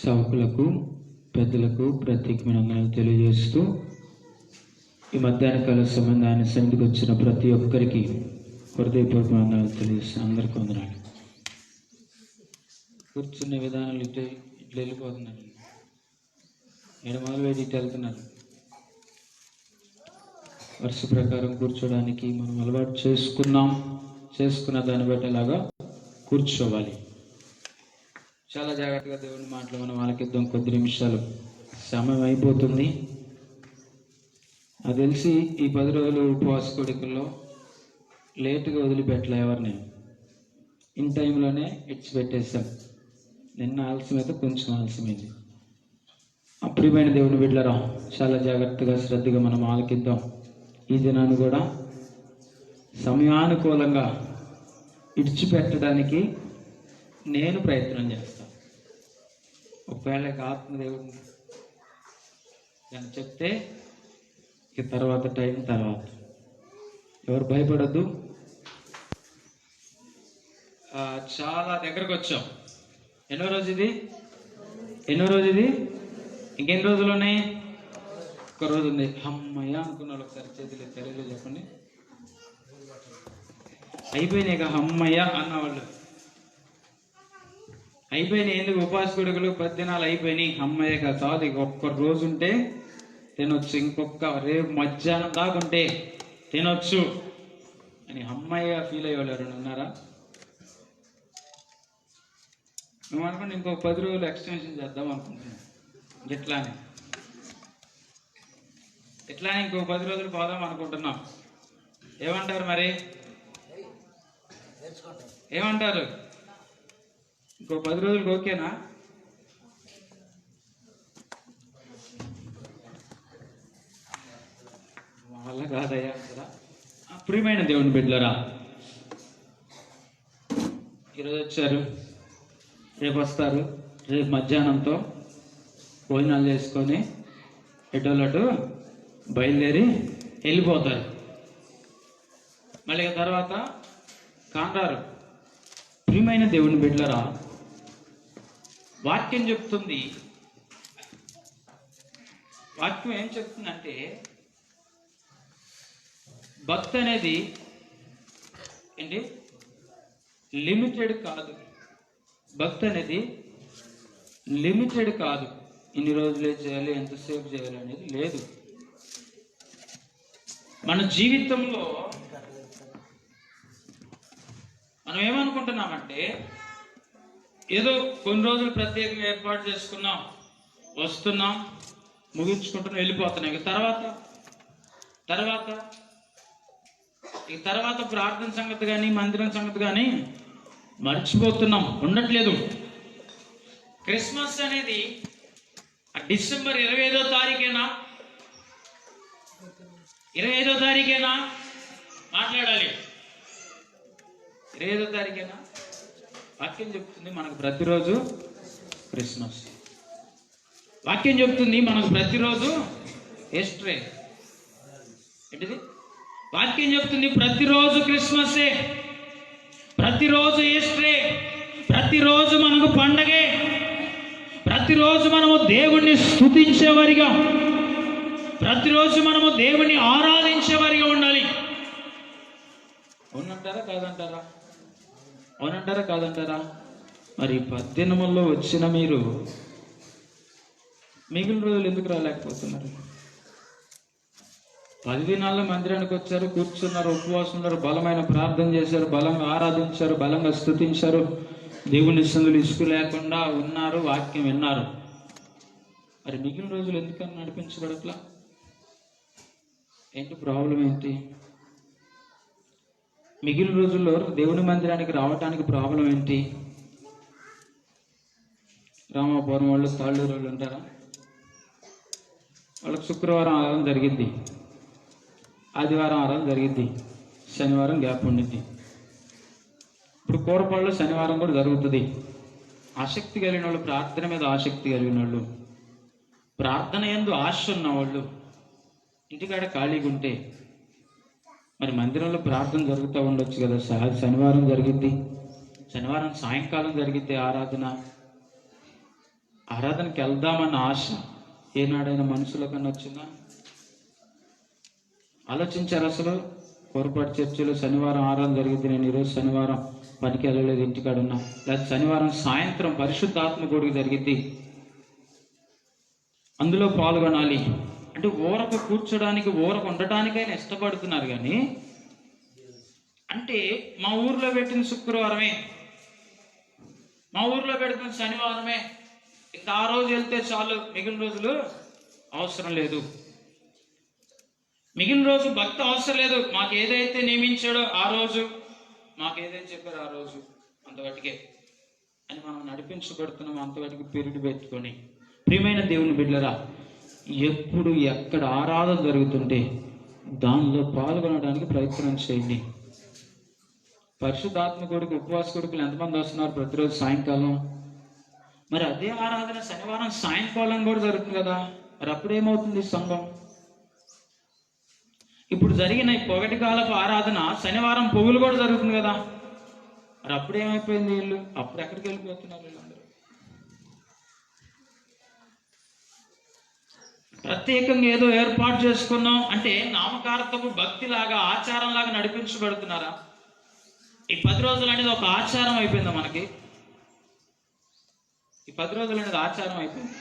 సేవకులకు పెద్దలకు ప్రత్యేకమైన వందనాలు తెలియజేస్తూ ఈ మధ్యాహ్న కాల సంబంధాన్ని సన్నిధికి వచ్చిన ప్రతి ఒక్కరికి హృదయపూర్వక వందనాలు తెలియజేస్తాను. అందరికీ వందనాలు. కూర్చునే విధానాలు ఇట్లా వెళ్ళిపోతున్నారు. మొదలుపెట్టి ఇటు వెళ్తున్నారు. వరుస ప్రకారం కూర్చోడానికి మనం అలవాటు చేసుకున్న దాన్ని బట్టేలాగా కూర్చోవాలి. చాలా జాగ్రత్తగా దేవుని మాటలు మనం ఆలకిద్దాం. కొద్ది నిమిషాలు సమయం అయిపోతుంది. అది తెలిసి ఈ 10 రోజులు ఉపవాస కోడికల్లో లేటుగా వదిలిపెట్టలే ఎవరిని. ఇన్ టైంలోనే ఇచ్చిపెట్టేసాం. నిన్న ఆలస్యమైతే కొంచెం ఆలస్యమైంది. అప్పుడైన దేవుని బిడ్డలారా, చాలా జాగ్రత్తగా శ్రద్ధగా మనం ఆలకిద్దాం. ఈ దినాన్ని కూడా సమయానుకూలంగా ఇడిచిపెట్టడానికి నేను ప్రయత్నం చేస్తాను. ఒకవేళ ఆత్మదేవుడు అని చెప్తే ఇక తర్వాత టైం తర్వాత ఎవరు భయపడద్దు. చాలా దగ్గరకు వచ్చాం. ఎన్నో రోజు ఇది ఇంకెన్ని రోజులు ఉన్నాయి? ఒక్క రోజు ఉంది. అమ్మయ్య అనుకున్న వాళ్ళు ఒకసారి చేతులు తెలియదు చెప్పండి. అయిపోయినాయి అమ్మయ్య అన్నవాళ్ళు అయిపోయినాయి. ఎందుకు ఉపవాస కొడుకులు 10 దినాలు అయిపోయినాయి. అమ్మయ్య కాదు, ఇక ఒక్క రోజు ఉంటే తినొచ్చు, ఇంకొక రేపు మధ్యాహ్నం దాకుంటే తినొచ్చు అని అమ్మయ్య ఫీల్ అయ్యేవాళ్ళు ఎవరైనా ఉన్నారా? మేము అనుకుంటే ఇంకో 10 రోజులు ఎక్స్టెన్షన్ చేద్దాం అనుకుంటున్నాం. ఎట్లానే ఇంకో 10 రోజులు పోదాం అనుకుంటున్నాం. ఏమంటారు మరి? ఏమంటారు? ఇంకో 10 రోజులకు ఓకేనా? వాళ్ళ కాదయ్యా కదా. ప్రియమైన దేవుని బిడ్డలారా, ఈరోజు వచ్చారు, రేపు వస్తారు. రేపు మధ్యాహ్నంతో భోజనాలు చేసుకొని ఎటోలటు బయలుదేరి వెళ్ళిపోతారు. మళ్ళీ తర్వాత కాంటారు. ప్రియమైన దేవుని బిడ్డలారా, వాక్యం చెప్తుంది. వాక్యం ఏం చెప్తుందంటే, భక్తి అనేది ఏంటి లిమిటెడ్ కాదు. భక్తి అనేది లిమిటెడ్ కాదు. ఇన్ని రోజులే చేయాలి, ఎంతసేపు చేయాలి అనేది లేదు. మన జీవితంలో మనం ఏమనుకుంటున్నామంటే, ఏదో కొన్ని రోజులు ప్రత్యేకంగా ఏర్పాటు చేసుకున్నాం, వస్తున్నాం, ముగించుకుంటున్నాం, వెళ్ళిపోతున్నాం. ఇక తర్వాత ప్రార్థన సంగతి కానీ మందిరం సంగతి కానీ మర్చిపోతున్నాం, ఉండట్లేదు. క్రిస్మస్ అనేది డిసెంబర్ 25వ తారీఖేనా? 25వ తారీఖేనా మాట్లాడాలి? 25వ తారీఖేనా? వాక్యం చెప్తుంది మనకు ప్రతిరోజు క్రిస్మస్. వాక్యం చెప్తుంది మనకు ప్రతిరోజు ఈస్టరే. ఏంటిది? వాక్యం చెప్తుంది ప్రతిరోజు క్రిస్మసే, ప్రతిరోజు ఈస్టరే, ప్రతిరోజు మనకు పండగే, ప్రతిరోజు మనము దేవుణ్ణి స్తుతించేవారిగా, ప్రతిరోజు మనము దేవుణ్ణి ఆరాధించేవారిగా ఉండాలి. అవునంటారా కాదంటారా? మరి 10 దినముల్లో వచ్చిన మీరు మిగిలిన రోజులు ఎందుకు రాలేకపోతున్నారు? 10 దినాల్లో మందిరానికి వచ్చారు, కూర్చున్నారు, ఉపవాసం ఉన్నారు, బలమైన ప్రార్థన చేశారు, బలంగా ఆరాధించారు, బలంగా స్తుతించారు, దేవుని సందులు ఇసుకు లేకుండా ఉన్నారు, వాక్యం విన్నారు. మరి మిగిలిన రోజులు ఎందుకని నడిపించబడట్లా? ఏంటి ప్రాబ్లం? ఏంటి మిగిలిన రోజుల్లో దేవుని మందిరానికి రావటానికి ప్రాబ్లం ఏంటి? రామాపురం వాళ్ళు, తాళ్ళూరు వాళ్ళు ఉంటారా? వాళ్ళకి శుక్రవారం ఆరాధన జరిగిద్ది, ఆదివారం ఆరాధన జరిగిద్ది, శనివారం గ్యాప్ ఉండిద్ది. ఇప్పుడు కూరపాళ్ళు శనివారం కూడా జరుగుతుంది. ఆసక్తి కలిగిన వాళ్ళు, ప్రార్థన మీద ఆసక్తి కలిగిన వాళ్ళు, ప్రార్థన యందు ఆశ ఉన్నవాళ్ళు ఇంటికాడ ఖాళీగా ఉంటే మరి మందిరంలో ప్రార్థన జరుగుతూ ఉండొచ్చు కదా. శనివారం జరిగిద్ది, శనివారం సాయంకాలం జరిగిద్ది ఆరాధన. ఆరాధనకి వెళ్దామన్న ఆశ ఏనాడైనా మనసులో కన్నా వచ్చిందా? ఆలోచించారు అసలు? కోరపాటు చర్చిలో శనివారం ఆరాధన జరిగింది, నేను ఈరోజు శనివారం పనికి వెళ్ళలేదు, ఇంటికాడ ఉన్నా. లేదా శనివారం సాయంత్రం పరిశుద్ధాత్మ కూడిక జరిగింది, అందులో పాల్గొనాలి అంటే ఊరకు కూర్చోడానికి, ఊరకు ఉండటానికైనా ఇష్టపడుతున్నారు. కానీ అంటే మా ఊర్లో పెట్టిన శుక్రవారమే, మా ఊర్లో పెడుతున్న శనివారమే, ఇంకా ఆ రోజు వెళ్తే చాలు, మిగిలిన రోజులు అవసరం లేదు, మిగిలిన రోజు భక్తి అవసరం లేదు, మాకు ఏదైతే నియమించాడో ఆ రోజు, మాకు ఏదైతే చెప్పారో ఆ రోజు అంతవరకే అని మనం నడిపించబడుతున్నాం. అంతవరకు పీరియడ్ పెట్టుకొని, ప్రియమైన దేవుని బిడ్డలారా, ఎప్పుడు ఎక్కడ ఆరాధన జరుగుతుంటే దానిలో పాల్గొనడానికి ప్రయత్నం చేయండి. పరిశుద్ధాత్మ కొడుకు, ఉపవాస కొడుకులు ఎంతమంది వస్తున్నారు ప్రతిరోజు సాయంకాలం? మరి అదే ఆరాధన శనివారం సాయంకాలం కూడా జరుగుతుంది కదా, మరి అప్పుడేమవుతుంది సంఘం? ఇప్పుడు జరిగిన ఈ పొగటి కాలపు ఆరాధన శనివారం పొగులు కూడా జరుగుతుంది కదా, మరి అప్పుడేమైపోయింది? వీళ్ళు అప్పుడు ఎక్కడికి వెళ్ళిపోతున్నారు వీళ్ళందరూ? ప్రత్యేకంగా ఏదో ఏర్పాటు చేసుకున్నాం అంటే నామకార్థపు భక్తిలాగా, ఆచారంలాగా నడిపించబడుతున్నారా? ఈ 10 రోజులు అనేది ఒక ఆచారం అయిపోయిందా మనకి? ఈ 10 రోజులు అనేది ఆచారం అయిపోయింది.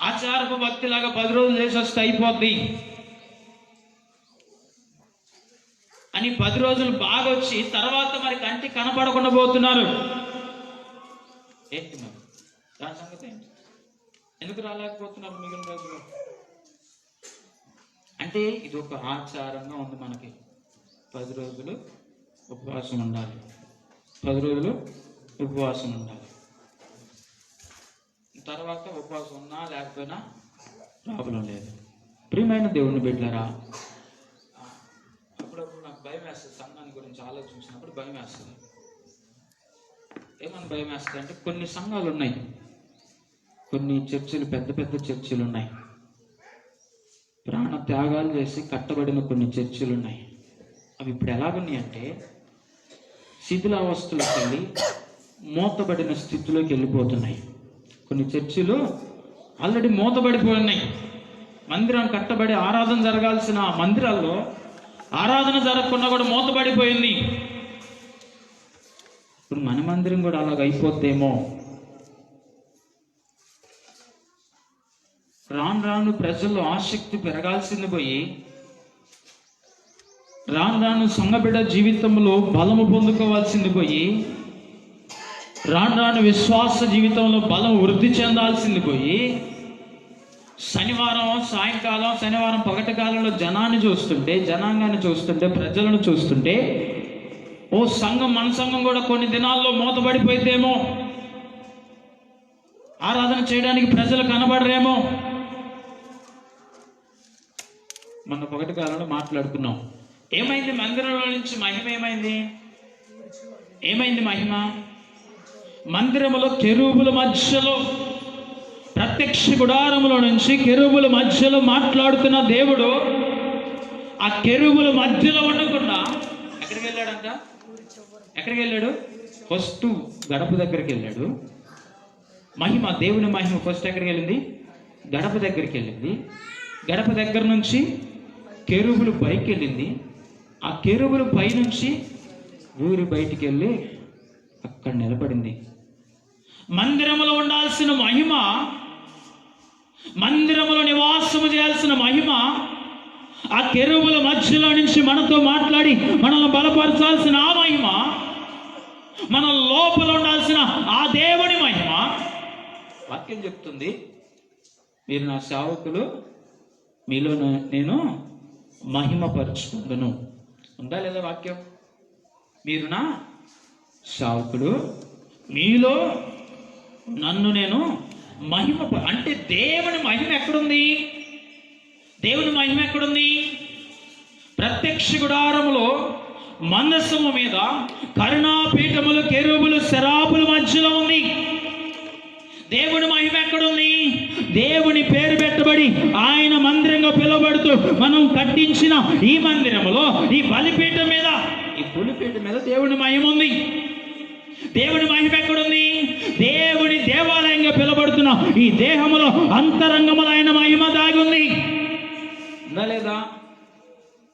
ఆచారపు భక్తిలాగా 10 రోజులు చేసి వస్తే అయిపోద్ది అని 10 రోజులు బాగా వచ్చి తర్వాత మరి కంటి కనపడకుండా పోతున్నారు. ఏంటి మరి దాని సంగతి ఏంటి? ఎందుకు రాలేకపోతున్నారు మిగిలిన రోజులు? అంటే ఇది ఒక ఆచారంగా ఉంది మనకి. 10 రోజులు ఉపవాసం ఉండాలి, 10 రోజులు ఉపవాసం ఉండాలి, తర్వాత ఉపవాసం ఉన్నా లేకపోయినా ప్రాబ్లం లేదు. ప్రియమైన దేవుని బిడ్డలారా, అప్పుడప్పుడు నాకు భయం వేస్తుంది, సంఘాన్ని గురించి ఆలోచించినప్పుడు భయం వేస్తుంది. ఏమన్నా భయం వేస్తుంది అంటే, కొన్ని సంఘాలు ఉన్నాయి, కొన్ని చర్చిలు, పెద్ద పెద్ద చర్చిలు ఉన్నాయి, ప్రాణ త్యాగాలు చేసి కట్టబడిన కొన్ని చర్చిలు ఉన్నాయి. అవి ఇప్పుడు ఎలాగున్నాయి అంటే శిథిలావస్థలోకి వెళ్ళి మూతబడిన స్థితిలోకి వెళ్ళిపోతున్నాయి. కొన్ని చర్చిలు ఆల్రెడీ మూతబడిపోయి ఉన్నాయి. మందిరం కట్టబడి ఆరాధన జరగాల్సిన మందిరాల్లో ఆరాధన జరగకుండా కూడా మూతబడిపోయింది. ఇప్పుడు మన మందిరం కూడా అలాగ అయిపోద్దేమో. రాను రాను ప్రజల్లో ఆసక్తి పెరగాల్సింది పోయి, రాను రాను సంఘబిడ్డ జీవితంలో బలము పొందుకోవాల్సింది పోయి, రాను రాను విశ్వాస జీవితంలో బలం వృద్ధి చెందాల్సింది పోయి, శనివారం సాయంకాలం, శనివారం పగటి కాలంలో జనాన్ని చూస్తుంటే, జనాంగాన్ని చూస్తుంటే, ప్రజలను చూస్తుంటే, ఓ సంఘం, మన సంఘం కూడా కొన్ని దినాల్లో మూతబడిపోయిద్దేమో, ఆరాధన చేయడానికి ప్రజలు కనబడరేమో. మన పగటి కాలంలో మాట్లాడుకున్నాం. ఏమైంది? మందిరంలో నుంచి మహిమ ఏమైంది? ఏమైంది మహిమ? మందిరములో కెరూబుల మధ్యలో, ప్రత్యక్ష గుడారములో నుంచి కెరూబుల మధ్యలో మాట్లాడుతున్న దేవుడు ఆ కెరూబుల మధ్యలో ఉండకుండా ఎక్కడికి వెళ్ళాడంట? ఎక్కడికి వెళ్ళాడు? ఫస్ట్ గడప దగ్గరికి వెళ్ళాడు. మహిమ, దేవుని మహిమ ఫస్ట్ ఎక్కడికి వెళ్ళింది? గడప దగ్గరికి వెళ్ళింది. గడప దగ్గర నుంచి కెరూబులు పైకి వెళ్ళింది. ఆ కెరూబులు పై నుంచి ఊరి బయటికి వెళ్ళి అక్కడ నిలబడింది. మందిరములో ఉండాల్సిన మహిమ, మందిరములో నివాసము చేయాల్సిన మహిమ ఆ కెరూబుల మధ్యలో నుంచి మనతో మాట్లాడి మనల్ని బలపరచాల్సిన ఆ మహిమ, మన లోపల ఉండాల్సిన ఆ దేవుని మహిమ. వాక్యం చెప్తుంది, మీరు నా సేవకులు, మీలో నేను మహిమపరుచుకుందును. ఉందా లేదా వాక్యం? మీరు నా సేవకులు, మీలో నన్ను నేను మహిమ. అంటే దేవుని మహిమ ఎక్కడుంది? దేవుని మహిమ ఎక్కడుంది? ప్రత్యక్ష గుడారములో మందసము మీద కరుణాపీఠములు, కెరూబులు, శరాపుల మధ్యలో ఉంది. దేవుని మహిమ ఎక్కడుంది? దేవుని పేరు పెట్టబడి ఆయన మందిరంగా పిలువబడుతూ మనం కట్టించిన ఈ మందిరములో, ఈ బలిపీఠం మీద, ఈ బలిపీఠం మీద దేవుని మహిమ ఉంది. దేవుని మహిమ ఉన్న ఈ దేహములో అంతరంగములో ఆయన మహిమ దాగి ఉంది. ఉందా లేదా?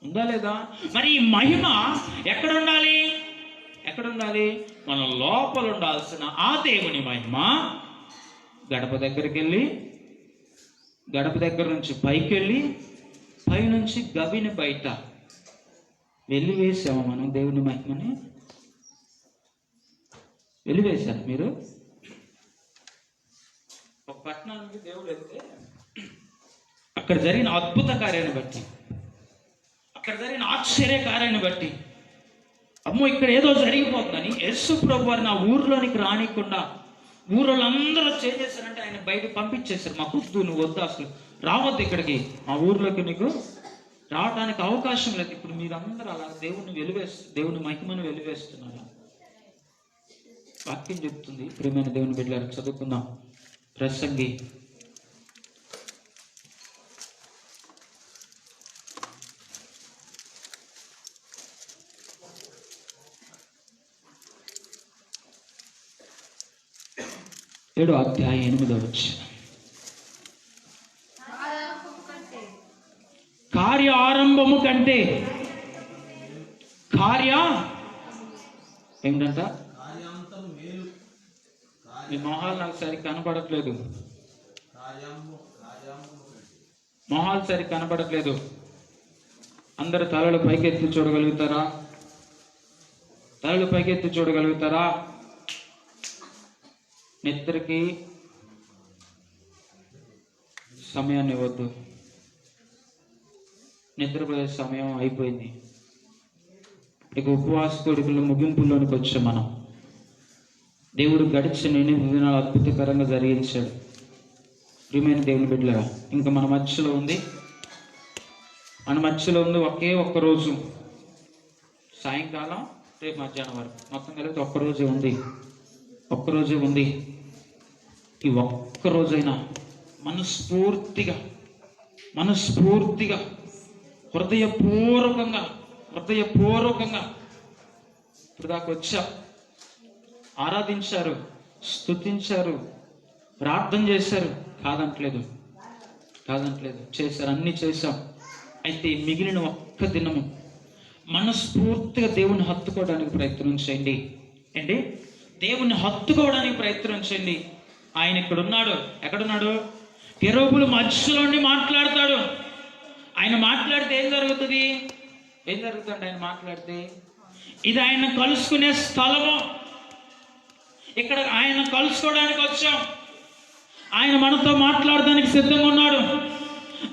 ఉందా లేదా? మరి ఈ మహిమ ఎక్కడ ఉండాలి? ఎక్కడ ఉండాలి? మన లోపల ఉండాల్సిన ఆ దేవుని మహిమ గడప దగ్గరికి వెళ్ళి, గడప దగ్గర నుంచి పైకి వెళ్ళి, పైనుంచి గవిని బయట వెలివేసాము. మనం దేవుని మహిమని వెలివేశారు. మీరు ఒక పట్టణానికి దేవుడు వెళ్తే అక్కడ జరిగిన అద్భుత కార్యాన్ని బట్టి, అక్కడ జరిగిన ఆశ్చర్య కార్యాన్ని బట్టి, అమ్మో ఇక్కడ ఏదో జరిగిపోతుందని యేసు ప్రభు వారిని ఆ ఊర్లోనికి రానికుండా ఊరోళ్ళందరూ చేసేసారంటే ఆయన బయట పంపించేశారు. మాకు వద్దు, నువ్వు వద్దు, అసలు రావద్దు ఇక్కడికి, మా ఊర్లోకి నీకు రావడానికి అవకాశం లేదు. ఇప్పుడు మీరందరూ అలా దేవుని మహిమను వెలివేస్తున్నారు. వాక్యం చెప్తుంది. ప్రియమైన దేవుని బిడ్డలారా, చదువుకుందాం. ప్రసంగి 7వ అధ్యాయం 8వ వచనం. కార్య ఆరంభము కంటే ఏమిటంట? మీ మొహాలు నాకు సరిగ్గా కనపడట్లేదు. మొహాలు సరిగ్గా కనపడట్లేదు. అందరు తలలు పైకెత్తి చూడగలుగుతారా? తలలు పైకెత్తి చూడగలుగుతారా? నిద్రకి సమయాన్ని ఇవ్వద్దు. నిద్రపోయే సమయం అయిపోయింది. ఇక ఉపవాస కోరికల ముగింపులోనికి వచ్చాం మనం. దేవుడు గడిచిన 8 దినాలు అద్భుతకరంగా జరిగించాడు. ప్రియమైన దేవుని బిడ్డలారా, ఇంకా మన మధ్యలో ఉంది ఒకే ఒక్క రోజు, సాయంకాలం రేపు మధ్యాహ్నం వరకు, మొత్తం కలిపి ఒక్కరోజే ఉంది. ఈ ఒక్కరోజైనా మనస్ఫూర్తిగా హృదయపూర్వకంగా ఇప్పుడు దాకా వచ్చా, ఆరాధించారు, స్తుతించారు, ప్రార్థన చేశారు, కాదంటలేదు, చేశారు, అన్నీ చేశాం. అయితే మిగిలిన ఒక్క దినము మనస్ఫూర్తిగా దేవుని హత్తుకోవడానికి ప్రయత్నం చేయండి. ఏంటి? దేవుని హత్తుకోవడానికి ప్రయత్నం చేయండి. ఆయన ఇక్కడ ఉన్నాడు. ఎక్కడున్నాడు? కెరూబుల మధ్యలోని మాట్లాడతాడు. ఆయన మాట్లాడితే ఏం జరుగుతుంది? ఆయన మాట్లాడితే ఇది ఆయన కలుసుకునే స్థలము. ఇక్కడ ఆయన కలుసుకోవడానికి వచ్చాం. ఆయన మనతో మాట్లాడడానికి సిద్ధంగా ఉన్నాడు.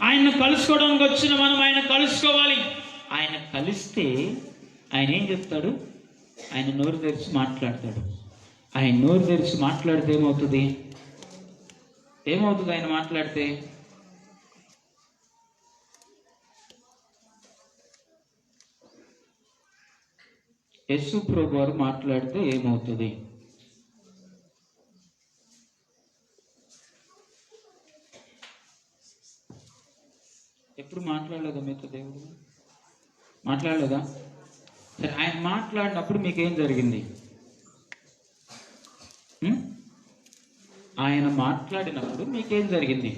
ఆయన కలుసుకోవడానికి వచ్చిన మనం ఆయన కలుసుకోవాలి. ఆయన కలిస్తే ఆయన ఏం చెప్తాడు? ఆయన నోరు తెరిచి మాట్లాడతాడు. ఆయన నోరు తెరిచి మాట్లాడితే ఏమవుతుంది? ఆయన మాట్లాడితే యేసు ప్రభు వారు మాట్లాడితే ఏమవుతుంది? ఎప్పుడు మాట్లాడలేదా మీతో? దేవుడు మాట్లాడలేదా? సరే, ఆయన మాట్లాడినప్పుడు మీకేం జరిగింది? ఆయన మాట్లాడినప్పుడు మీకేం జరిగింది?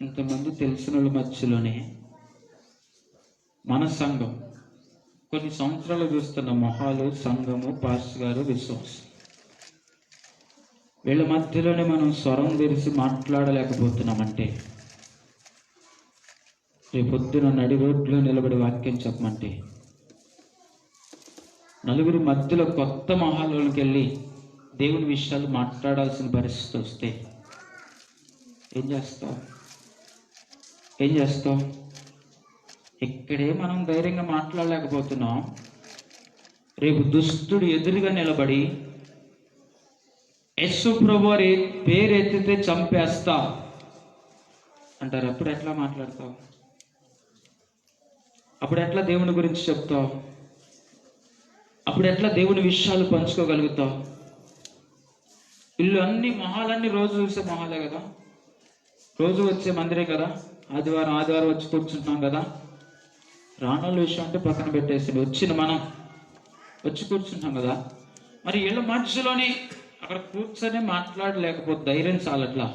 ఇంతమంది తెలిసిన వాళ్ళ మధ్యలోనే మన సంఘం కొన్ని సంవత్సరాలు చూస్తున్న మొహాలు, సంఘము, పాస్టర్ గారు, విశ్వాసం, వీళ్ళ మధ్యలోనే మనం స్వరం తెరిచి మాట్లాడలేకపోతున్నామంటే, రేపొద్దున నడి రోడ్లో నిలబడి వాక్యం చెప్పమంటే, నలుగురి మధ్యలో కొత్త మొహాల్లోకి వెళ్ళి దేవుని విషయాలు మాట్లాడాల్సిన పరిస్థితి వస్తే ఏం చేస్తావు? ఇక్కడే మనం ధైర్యంగా మాట్లాడలేకపోతున్నాం. రేపు దుష్టుడు ఎదురుగా నిలబడి యేసు ప్రభు వారి పేరు ఎత్తితే చంపేస్తా అంటారు. అప్పుడు ఎట్లా మాట్లాడతావు? అప్పుడు ఎట్లా దేవుని గురించి చెప్తావు? అప్పుడు ఎట్లా దేవుని విషయాలు పంచుకోగలుగుతావు? ఇల్లు అన్ని మొహాలన్నీ రోజు చూసే మొహాలే కదా, రోజు వచ్చే మందిరే కదా, ఆదివారం వచ్చి కూర్చుంటున్నాం కదా. రానోళ్ళ విషయం అంటే పక్కన పెట్టేసి వచ్చిన మనం వచ్చి కూర్చుంటాం కదా. మరి వీళ్ళ మధ్యలోనే అక్కడ కూర్చొని మాట్లాడలేకపోతే ధైర్యం చాలట్లా.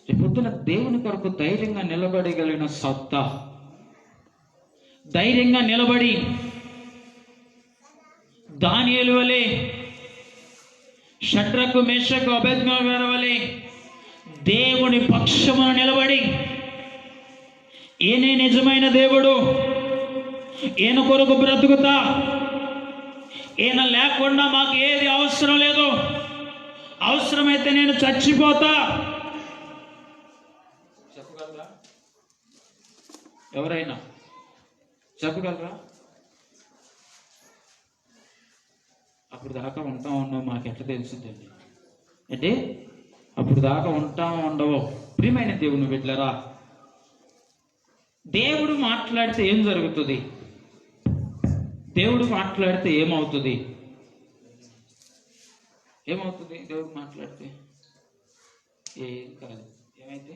రేపొద్దున దేవుని కొరకు ధైర్యంగా నిలబడగలిగిన సత్తా, ధైర్యంగా నిలబడి దానియేలు వలె, షడ్రకు మేషకు అబేద్నెగో వలె దేవుని పక్షమున నిలబడి, ఈయనే నిజమైన దేవుడు, ఈయన కొరకు బ్రతుకుతా, ఈయన లేకుండా మాకు ఏది అవసరం లేదు, అవసరమైతే నేను చచ్చిపోతా చెప్పగలరా? ఎవరైనా చెప్పగలరా? అప్పుడు దాకా ఉంటా ఉన్నావు మాకు ఎట్లా తెలుసుద్దండి అంటే అప్పుడు దాకా ఉంటా ఉండవు. ప్రియమైన దేవుని బిడ్డలారా, దేవుడు మాట్లాడితే ఏం జరుగుతుంది? దేవుడు మాట్లాడితే ఏమవుతుంది? ఏమవుతుంది దేవుడు మాట్లాడితే? ఏం కాదు. ఏమైతే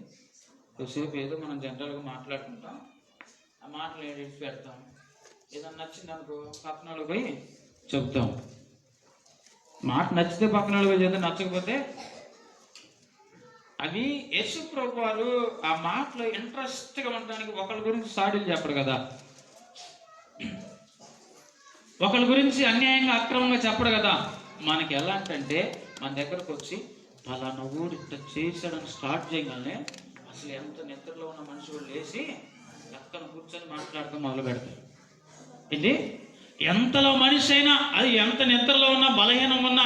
కొద్దిసేపు ఏదో మనం జనరల్గా మాట్లాడుకుంటాం, ఆ మాటలు ఎడిట్ పెడతాం, ఏదన్నా నచ్చింది అనుకో పక్కన వాళ్ళకి పోయి చెప్తాం. మాట నచ్చితే పక్కన వాళ్ళకి పోయి చెప్తాం, నచ్చకపోతే అవి యేసు ప్రభు వారు ఆ మాటలో ఇంట్రెస్ట్గా ఉండడానికి ఒకళ్ళ గురించి సాడీలు చెప్పరు కదా, ఒకళ్ళ గురించి అన్యాయంగా అక్రమంగా చెప్పడు కదా. మనకి ఎలాంటంటే మన దగ్గరకు వచ్చి పలానా ఊరు ఇట్లా చేశాడని స్టార్ట్ చేయగానే అసలు ఎంత నిద్రలో ఉన్న మనిషి వాళ్ళు లేచి పక్కన కూర్చొని మాట్లాడటం మొదలు పెడతారు. ఇది ఎంతలో మనిషి అయినా, అది ఎంత నిద్రలో ఉన్నా బలహీనంగా ఉన్నా,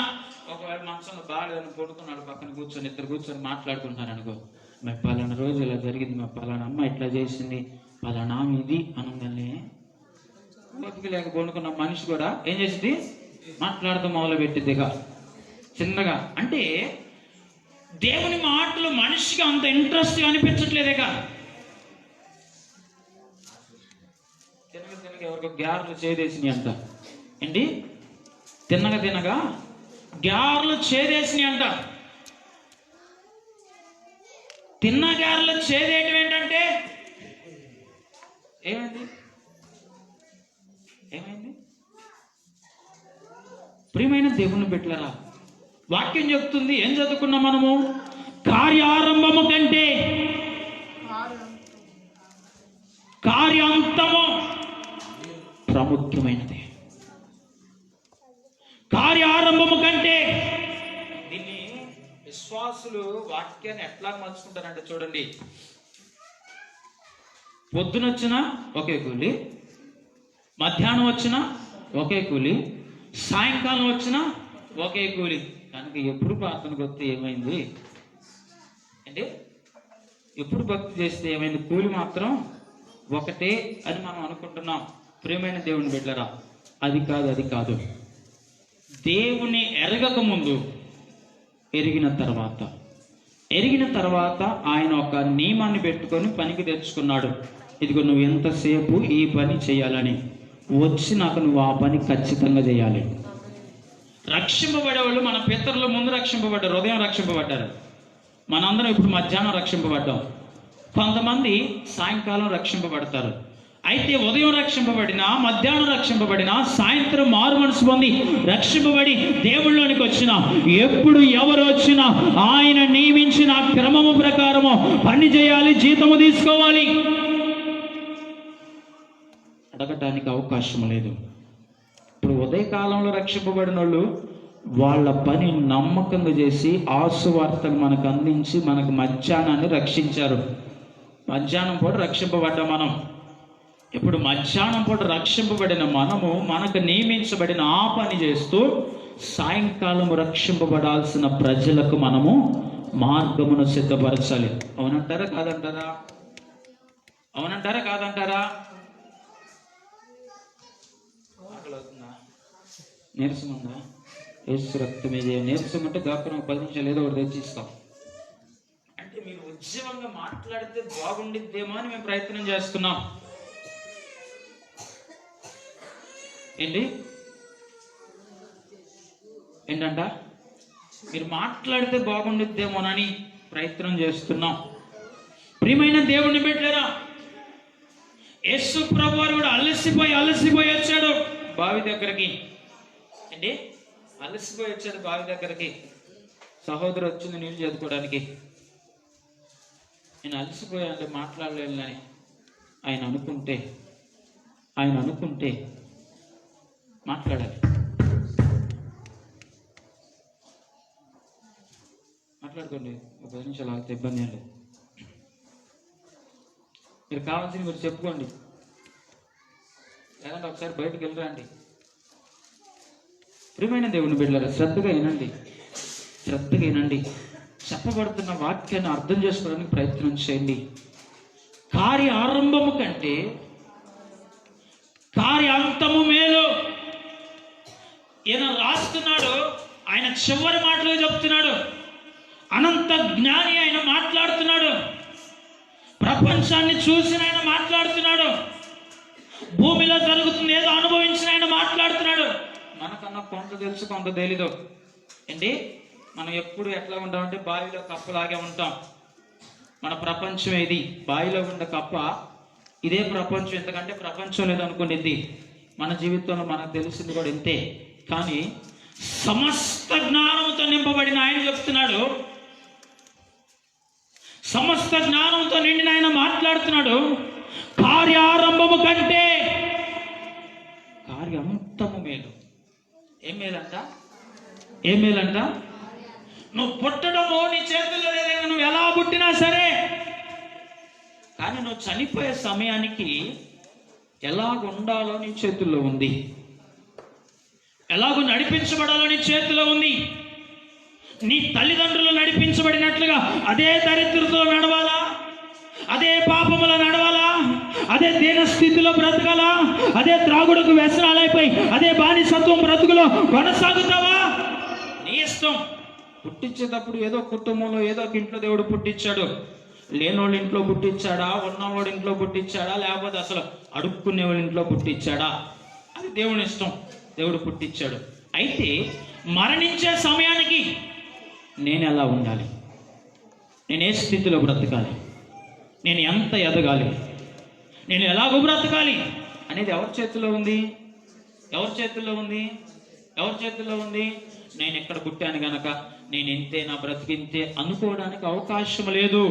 ఒకవేళ మనసులో బాగా పడుకున్నాడు పక్కన కూర్చొని ఇద్దరు కూర్చొని మాట్లాడుకుంటున్నారు అనుకో, మరి పలానా రోజు ఇలా జరిగింది, మా పలానా అమ్మ ఇట్లా చేసింది, పలానా ఇది అనగానే బతికి లేక పండుకున్న మనిషి కూడా ఏం చేసింది? మాట్లాడటం మొదలు పెట్టిద్దిగా చిన్నగా. అంటే దేవుని మాటలు మనిషికి అంత ఇంట్రెస్ట్ అనిపించట్లేదేగా. తినగా తినగా ఎవరికో గ్యార్లు చేదేసినాయి అంట. ఏంటి? తిన్నగా తినగా గ్యార్లు చేదేసినాయి అంట. తిన్న గ్యార్లు చేదేయటం ఏంటంటే ఏమైంది? ఏమైంది? ప్రియమైన దేవుని బిడ్డలారా, వాక్యం చెప్తుంది, ఏం చదువుకున్నాం మనము? కార్యారంభము కంటే కార్యాంతము ప్రాముఖ్యమైనది. కార్యారంభము కంటే. దీన్ని విశ్వాసులు వాక్యాన్ని ఎట్లా మలుచుకుంటారంటే చూడండి, పొద్దునొచ్చినా ఒకే కూలి, మధ్యాహ్నం వచ్చినా ఒకే కూలి, సాయంకాలం వచ్చినా ఒకే కూలి. కనుక ఎప్పుడు ప్రార్థనకు వస్తే ఏమైంది అంటే, ఎప్పుడు భక్తి చేస్తే ఏమైంది? కూలి మాత్రం ఒకటే అని మనం అనుకుంటున్నాం. ప్రియమైన దేవుని బిడ్డలారా, అది కాదు, అది కాదు. దేవుని ఎరగక ముందు, ఎరిగిన తర్వాత ఆయన ఒక నియమాన్ని పెట్టుకొని పనికి తెచ్చుకున్నాడు. ఇదిగో నువ్వు ఎంతసేపు ఈ పని చేయాలని, వచ్చి నాకు నువ్వు ఆ పని ఖచ్చితంగా చేయాలి. రక్షింపబడేవాళ్ళు మన పితరుల ముందు రక్షింపబడ్డారు, ఉదయం రక్షింపబడ్డారు. మనందరం ఇప్పుడు మధ్యాహ్నం రక్షింపబడ్డాం. కొంతమంది సాయంకాలం రక్షింపబడతారు. అయితే ఉదయం రక్షింపబడినా, మధ్యాహ్నం రక్షింపబడినా, సాయంత్రం మారు మనసు పొంది రక్షింపబడి దేవుళ్ళలోనికి వచ్చినా, ఎప్పుడు ఎవరు వచ్చినా ఆయన నియమించిన క్రమము ప్రకారము పని చేయాలి, జీతము తీసుకోవాలి. అడగటానికి అవకాశం లేదు. ఇప్పుడు ఉదయకాలంలో రక్షింపబడిన వాళ్ళు వాళ్ళ పని నమ్మకంగా చేసి ఆసువార్తను మనకు అందించి మనకు మధ్యాహ్నాన్ని రక్షించారు. మధ్యాహ్నం పూట రక్షింపబడ్డ మనం, ఇప్పుడు మధ్యాహ్నం పూట రక్షింపబడిన మనము మనకు నియమించబడిన ఆ పని చేస్తూ సాయంకాలం రక్షింపబడాల్సిన ప్రజలకు మనము మార్గమును సిద్ధపరచాలి. అవునంటారా కాదంటారా? అవునంటారా కాదంటారా? నీరసం ఉందా? యేసు రక్తమే జయం. నీరసం అంటే దాకా 10 నిమిషాలు ఏదో ఒకటి తెచ్చిస్తాం. అంటే మీరు ఉద్యమంగా మాట్లాడితే బాగుండిద్దేమో అని మేము ప్రయత్నం చేస్తున్నాం. ఏంటంట? మీరు మాట్లాడితే బాగుండిద్దేమోనని ప్రయత్నం చేస్తున్నాం. ప్రియమైన దేవుని బిడ్డలారా, యేసు ప్రభువారు కూడా అలసిపోయి వచ్చాడు బావి దగ్గరికి. అలసిపోయి వచ్చాడు బావి దగ్గరికి. సహోదరు వచ్చింది నీళ్ళు చదువుకోవడానికి. నేను అలసిపోయాను, మాట్లాడలేనని ఆయన అనుకుంటే మాట్లాడాలి. మాట్లాడుకోండి, ఒక 10 నిమిషాలు ఆగితే ఇబ్బంది ఏం లేదు. మీరు కావాల్సింది మీరు చెప్పుకోండి, లేదంటే ఒకసారి బయటకు వెళ్ళరండి. ప్రియమైన దేవుని బిడ్డలారా, శ్రద్ధగా వినండి. చెప్పబడుతున్న వాక్యాన్ని అర్థం చేసుకోవడానికి ప్రయత్నం చేయండి. కార్య ఆరంభము కంటే కార్య అంతము మేలు. ఈయన రాస్తున్నాడు, ఆయన చివరి మాటలు చెప్తున్నాడు. అనంత జ్ఞాని ఆయన మాట్లాడుతున్నాడు. ప్రపంచాన్ని చూసిన ఆయన మాట్లాడుతున్నాడు. భూమిలో జరుగుతుంది ఏదో అనుభవించిన ఆయన మాట్లాడుతున్నాడు. మనకన్నా కొంత తెలుసు, కొంత తెలీదు ఏంటి. మనం ఎప్పుడు ఎట్లా ఉంటామంటే బావిలో కప్పలాగే ఉంటాం. మన ప్రపంచం ఏది? బావిలో ఉన్న కప్ప ఇదే ప్రపంచం. ఎందుకంటే ప్రపంచం లేదనుకునేది. మన జీవితంలో మనకు తెలిసింది కూడా ఇంతే. కానీ సమస్త జ్ఞానంతో నింపబడిన ఆయన చెప్తున్నాడు, సమస్త జ్ఞానంతో నిండిన ఆయన మాట్లాడుతున్నాడు. కార్యారంభము కంటే కార్యాంతము మేలు. ఏం మేలంట? నువ్వు పుట్టడము నీ చేతుల్లో లేదేమో, నువ్వు ఎలా పుట్టినా సరే, కానీ నువ్వు చనిపోయే సమయానికి ఎలాగ ఉండాలో నీ చేతుల్లో ఉంది. ఎలాగో నడిపించబడాలో నీ చేతిలో ఉంది. నీ తల్లిదండ్రులు నడిపించబడినట్లుగా అదే దరిద్రతలో నడవాలా? అదే పాపములో నడవాలా? అదే దీన స్థితిలో బ్రతకాలా? అదే త్రాగుడుకు వ్యసనాలైపోయి అదే బానిసత్వం బ్రతుకులో కొనసాగుతావా? నీ ఇష్టం. పుట్టించేటప్పుడు ఏదో కుటుంబంలో ఏదో ఒక ఇంట్లో దేవుడు పుట్టించాడు. లేనోళ్ళ ఇంట్లో పుట్టించాడా, ఉన్నవాడి ఇంట్లో పుట్టించాడా, లేకపోతే అసలు అడుక్కునేవాళ్ళ ఇంట్లో పుట్టించాడా, అది దేవుని ఇష్టం. దేవుడు పుట్టించాడు. అయితే మరణించే సమయానికి నేను ఎలా ఉండాలి, నేను ఏ స్థితిలో బ్రతకాలి, నేను ఎంత ఎదగాలి, నేను ఎలాగో బ్రతకాలి అనేది ఎవరి చేతిలో ఉంది? నేను ఎక్కడ పుట్టాను గనక నేను ఇంతే, నా బ్రతికింతే అనుకోవడానికి అవకాశం లేదు.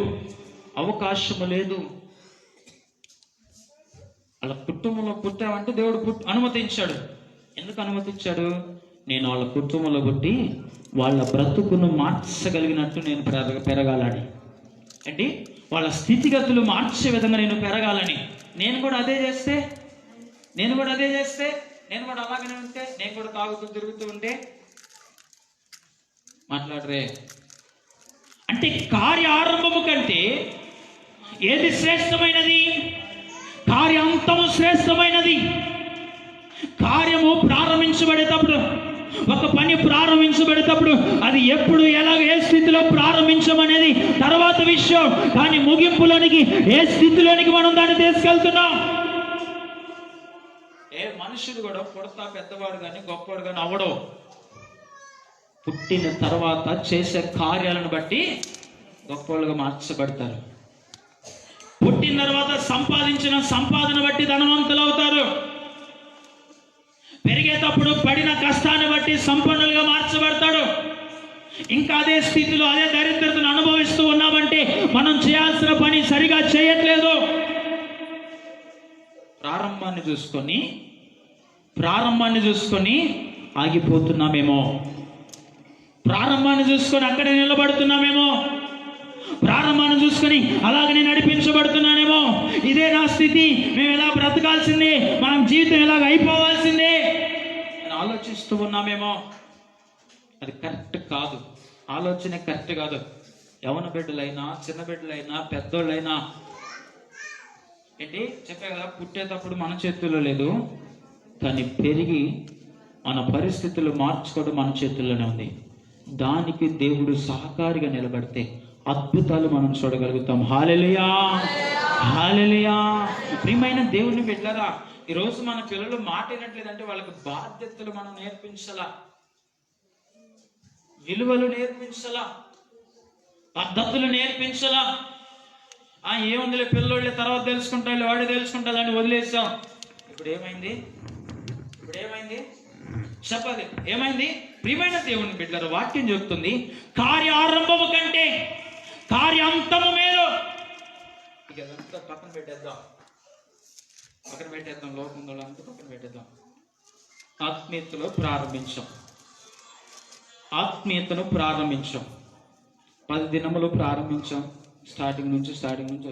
వాళ్ళ కుటుంబంలో పుట్టావంటే దేవుడు అనుమతించాడు. ఎందుకు అనుమతించాడు? నేను వాళ్ళ కుటుంబంలో పుట్టి వాళ్ళ బ్రతుకును మార్చగలిగినట్టు నేను పెరగాలని అంటే వాళ్ళ స్థితిగతులు మార్చే విధంగా నేను పెరగాలని. నేను కూడా అదే చేస్తే, నేను కూడా అలాగనే ఉంటే, నేను కూడా తాగుతూ తిరుగుతూ ఉంటే మాట్లాడరే. అంటే కార్య ఆరంభము కంటే ఏది శ్రేష్టమైనది? కార్యాంతము శ్రేష్టమైనది. కార్యము ప్రారంభించబడేటప్పుడు, ఒక పని ప్రారంభించబడేటప్పుడు అది ఎప్పుడు, ఎలాగ, ఏ స్థితిలో ప్రారంభించమనేది తర్వాత విషయం. కానీ ముగింపులోనికి, ఏ స్థితిలోనికి మనం దాన్ని తీసుకెళ్తున్నాం. ఏ మనుషుడు కూడా పుడతా పెద్దవాడు కానీ గొప్పవాడు కానీ అవడం, పుట్టిన తర్వాత చేసే కార్యాలను బట్టి గొప్పవాళ్ళుగా మార్చబడతారు. పుట్టిన తర్వాత సంపాదించిన సంపాదన బట్టి ధనవంతులు అవుతారు. పెరిగేటప్పుడు పడిన కష్టాన్ని బట్టి సంపన్నులుగా మార్చబడతాడు. ఇంకా అదే స్థితిలో అదే దరిద్రతను అనుభవిస్తూ ఉన్నామంటే మనం చేయాల్సిన పని సరిగా చేయట్లేదు. ప్రారంభాన్ని చూసుకొని ఆగిపోతున్నామేమో, ప్రారంభాన్ని చూసుకొని అక్కడే నిలబడుతున్నామేమో, ప్రారంభాన్ని చూసుకొని అలాగనే నడిపించబడుతున్నానేమో. ఇదే నా స్థితి, మేము ఎలా బ్రతకాల్సిందే, మనం జీవితం ఎలాగ అయిపోవాల్సిందే అని ఆలోచిస్తూ ఉన్నామేమో. అది కరెక్ట్ కాదు. ఆలోచన కరెక్ట్ కాదు. యవన బిడ్డలైనా, చిన్న బిడ్డలైనా, పెద్దోళ్ళైనా ఏంటి చెప్పే కదా, పుట్టేటప్పుడు మన చేతుల్లో లేదు, కానీ పెరిగి మన పరిస్థితులు మార్చుకోవడం మన చేతుల్లోనే ఉంది. దానికి దేవుడు సహకారిగా నిలబడితే అద్భుతాలు మనం చూడగలుగుతాం. హల్లెలూయా, హల్లెలూయా. ప్రియమైన దేవుని బిడ్డలారా, ఈరోజు మన పిల్లలు మాట వినట్లేదంటే వాళ్ళకి బాధ్యతలు మనం నేర్పించాలా, విలువలు నేర్పించాలా, పద్ధతులు నేర్పించాలా. ఏముందిలే పిల్లోళ్ళే తర్వాత తెలుసుకుంటారు, వాడే తెలుసుకుంటారు అని వదిలేసాం. ఇప్పుడు ఏమైంది చెప్పాలి, ఏమైంది? ప్రియమైన దేవుని బిడ్డలారా, వాక్యం చెప్తుంది కార్యారంభము కంటే కార్యాంతము మేలు. ఇక అదంతా పక్కన పెట్టేద్దాం, లోకంలో అంతా పక్కన పెట్టేద్దాం. ఆత్మీయతను ప్రారంభించాం. 10 దినములు ప్రారంభించాం. స్టార్టింగ్ నుంచి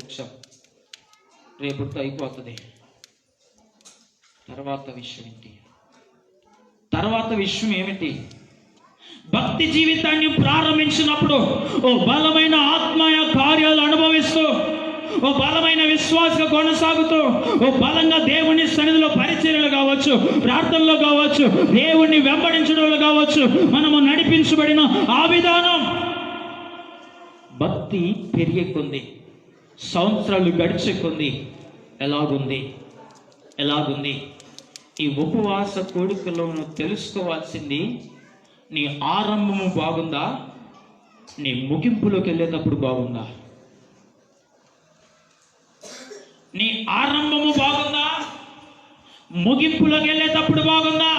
వచ్చాం. రేపుతో అయిపోతుంది. తర్వాత విషయం ఏమిటి? భక్తి జీవితాన్ని ప్రారంభించినప్పుడు ఓ బలమైన ఆత్మీయ కార్యాలు అనుభవిస్తూ, ఓ బలమైన విశ్వాసంగా కొనసాగుతూ, ఓ బలంగా దేవుని సన్నిధిలో పరిచర్యలు కావచ్చు, ప్రార్థనలో కావచ్చు, దేవుణ్ణి వెంబడించడంలో కావచ్చు, మనము నడిపించబడిన ఆ విధానం భక్తి పెరిగే కొంది, సంవత్సరాలు గడిచే కొంది ఎలాగుంది? ఈ ఉపవాస కోడికలో నువ్వు తెలుసుకోవాల్సింది, నీ ఆరంభము బాగుందా, నీ ముగింపులోకి వెళ్ళేటప్పుడు బాగుందా? నీ ఆరంభము బాగుందా, ముగింపులోకి వెళ్ళేటప్పుడు బాగుందా?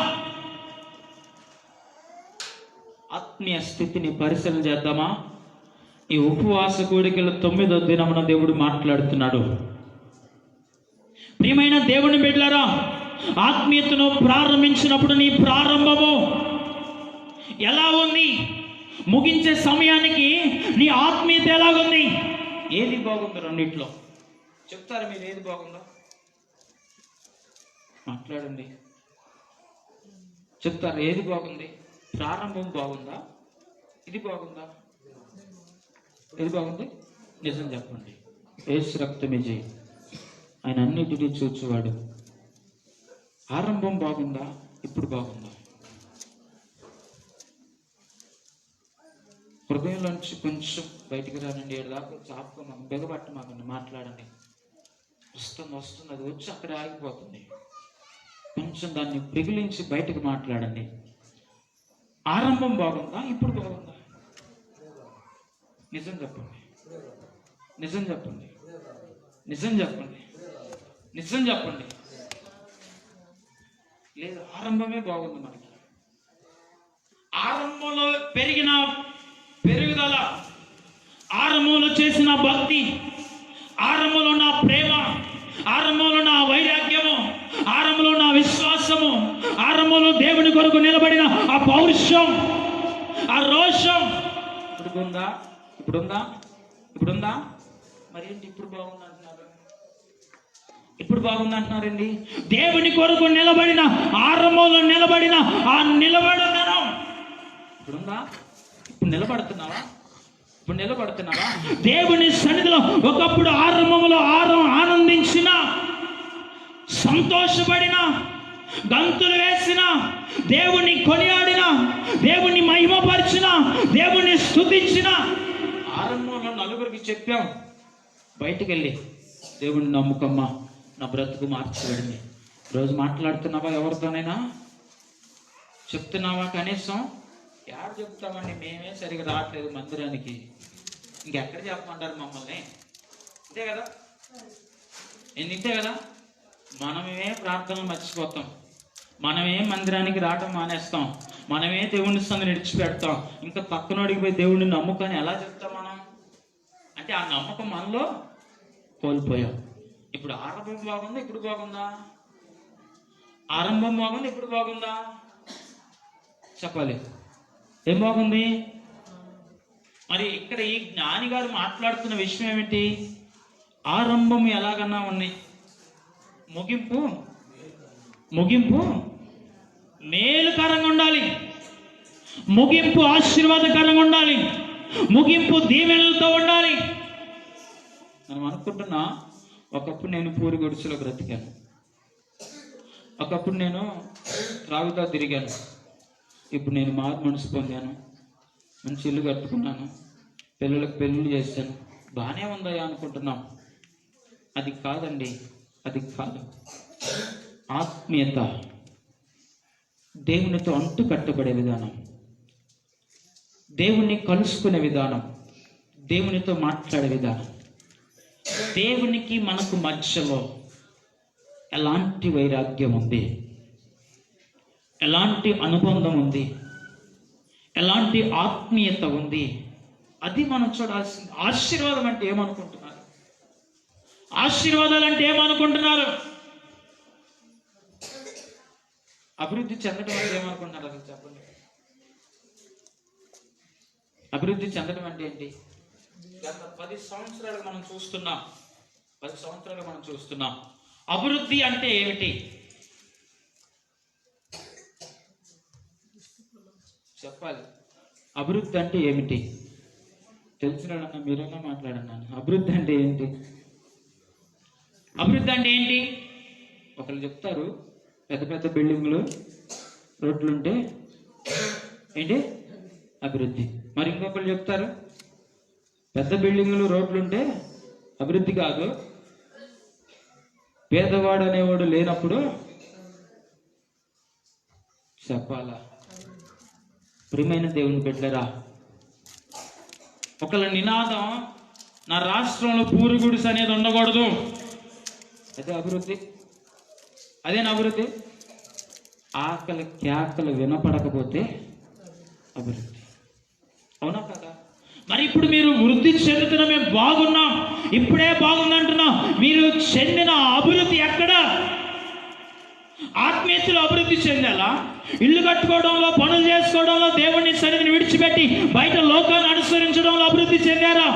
ఆత్మీయ స్థితిని పరిశీలన చేద్దామా? ఈ ఉపవాస కోడికల 9వ దినమున దేవుడు మాట్లాడుతున్నాడు. ప్రియమైన దేవుని బిడ్డలారా, ఆత్మీయతను ప్రారంభించినప్పుడు నీ ప్రారంభము ఎలా ఉంది? ముగించే సమయానికి నీ ఆత్మీయత ఎలాగుంది? ఏది బాగుంది? రెండిట్లో చెప్తారా మీరు? ఏది బాగుందో మాట్లాడండి. చెప్తారు ఏది బాగుంది? ప్రారంభం బాగుందా? ఇది బాగుందా? ఏది బాగుంది? నిజం చెప్పండి. యేసు రక్తమే జై, ఆయన అన్నిటినీ చూచువాడు. ఆరంభం బాగుందా? ఇప్పుడు బాగుందా? హృదయంలోంచి కొంచెం బయటికి రానండి. 7 దాకా చాపుకోమాక, బెగబట్టమాకండి, మాట్లాడండి. వస్తుంది, అది వచ్చి అక్కడే ఆగిపోతుంది. కొంచెం దాన్ని పిగిలించి బయటకు మాట్లాడండి. ఆరంభం బాగుందా? ఇప్పుడు బాగుందా? నిజం చెప్పండి. లేదు, ఆరంభమే బాగుంది మనకి. ఆరంభంలో పెరిగిన పెరుగుదల, ఆరంభంలో చేసిన భక్తి, ఆరంభంలో నా ప్రేమ, ఆరంభంలో నా వైరాగ్యము, ఆరంభంలో నా విశ్వాసము, ఆరంభంలో దేవుని కొరకు నిలబడిన ఆ పౌరుషం, ఆ రోషం ఇప్పుడుందా? మరి ఏంటి ఇప్పుడు బాగుంది అంటున్నారండి? దేవుని కొరకు నిలబడిన, ఆరంభంలో నిలబడిన ఆ నిలబడదనం ఇప్పుడుందా? ఇప్పుడు నిలబడుతున్నావా? దేవుని సన్నిధిలో ఒకప్పుడు ఆరంభంలో ఆనందించిన, సంతోషపడిన, గంతులు వేసిన, దేవుణ్ణి కొనియాడిన, దేవుణ్ణి మహిమపరిచిన, దేవుణ్ణి స్తుతించిన, ఆరంభంలో నలుగురికి చెప్పాం, బయటికి వెళ్ళి దేవుణ్ణి నమ్ముకమ్మా, నా బ్రతుకు మార్చబడింది. రోజు మాట్లాడుతున్నావా? ఎవరితోనైనా చెప్తున్నావా? కనీసం యారు చెప్తామండి, మేమే సరిగా రావట్లేదు మందిరానికి, ఇంకెక్కడ చెప్పమంటారు మమ్మల్ని? ఇంతే కదా. మనమే ప్రార్థనలు మర్చిపోతాం, మనమే మందిరానికి రావటం మానేస్తాం, మనమే దేవుని సంగతి విడిచిపెడతాం. ఇంకా పక్కనోడికి పోయి దేవుడిని నమ్ముకొని ఎలా చెప్తాం మనం? అంటే ఆ నమ్మకం మనలో కోల్పోయాం. ఇప్పుడు ఆరంభం బాగుందా? ఇప్పుడు బాగుందా? ఆరంభం బాగుంది, ఇప్పుడు బాగుందా? చెప్పాలి. ఏం బాగుంది? మరి ఇక్కడ ఈ జ్ఞాని గారు మాట్లాడుతున్న విషయం ఏమిటి? ఆరంభం ఎలాగన్నా ఉన్నాయి, ముగింపు మేలుకరంగా ఉండాలి, ముగింపు ఆశీర్వాదకరంగా ఉండాలి, ముగింపు దీవెనలతో ఉండాలి. మనం అనుకుంటున్నా, ఒకప్పుడు నేను పూరి గుడిసెలో బ్రతికాను, ఒకప్పుడు నేను త్రాగుతా తిరిగాను, ఇప్పుడు నేను మారు మనసు పొందాను, మంచి ఇల్లు కట్టుకున్నాను, పిల్లలకు పెళ్ళిళ్ళు చేశాను, బాగానే ఉందయ్యా అనుకుంటున్నాం. అది కాదండి, అది కాదు. ఆత్మీయత దేవునితో అంటు కట్టబడే విధానం, దేవుణ్ణి కలుసుకునే విధానం, దేవునితో మాట్లాడే విధానం, దేవునికి మనకు మధ్యలో ఎలాంటి వైరాగ్యం ఉంది, ఎలాంటి అనుబంధం ఉంది, ఎలాంటి ఆత్మీయత ఉంది, అది మనం చూడాల్సింది. ఆశీర్వాదం అంటే ఏమనుకుంటున్నారు? ఆశీర్వాదాలు అంటే ఏమనుకుంటున్నారు? అభివృద్ధి చెందడం అంటే ఏమనుకుంటున్నారు? అసలు చెప్పండి. అభివృద్ధి చెందడం అంటే ఏంటి? గత 10 సంవత్సరాలు మనం చూస్తున్నాం. 10 సంవత్సరాలు మనం చూస్తున్నాం. అభివృద్ధి అంటే ఏమిటి చెప్పాలి. అభివృద్ధి అంటే ఏమిటి? తెలిసిన వాళ్ళన్నా మీరన్నా మాట్లాడన్నా. అభివృద్ధి అంటే ఏంటి? అభివృద్ధి అంటే ఏంటి? ఒకళ్ళు చెప్తారు పెద్ద పెద్ద బిల్డింగ్లు, రోడ్లుంటే ఏంటి అభివృద్ధి. మరి ఇంకొకళ్ళు చెప్తారు పెద్ద బిల్డింగ్లు, రోడ్లుంటే అభివృద్ధి కాదు, పేదవాడు అనేవాడు లేనప్పుడు చెప్పాలా. ప్రియమైన దేవుని బిడ్డలారా, ఒకళ్ళ నినాదం నా రాష్ట్రంలో పూరుగుడిసె అనేది ఉండకూడదు. అదే అభివృద్ధి. అదేనా అభివృద్ధి? ఆకలి కేకలు వినపడకపోతే అభివృద్ధి. అవునా కదా? మరి ఇప్పుడు మీరు వృద్ధి చెందుతున్న, మేము బాగున్నాం, ఇప్పుడే బాగుందంటున్నాం. మీరు చెందిన అభివృద్ధి ఎక్కడ? ఆత్మీయతలో అభివృద్ధి చెందాలా? ఇల్లు కట్టుకోవడంలో, పనులు చేసుకోవడంలో, దేవుని సన్నిధిని విడిచిపెట్టి బయట లోకాన్ని అనుసరించడంలో అభివృద్ధి చెందారా?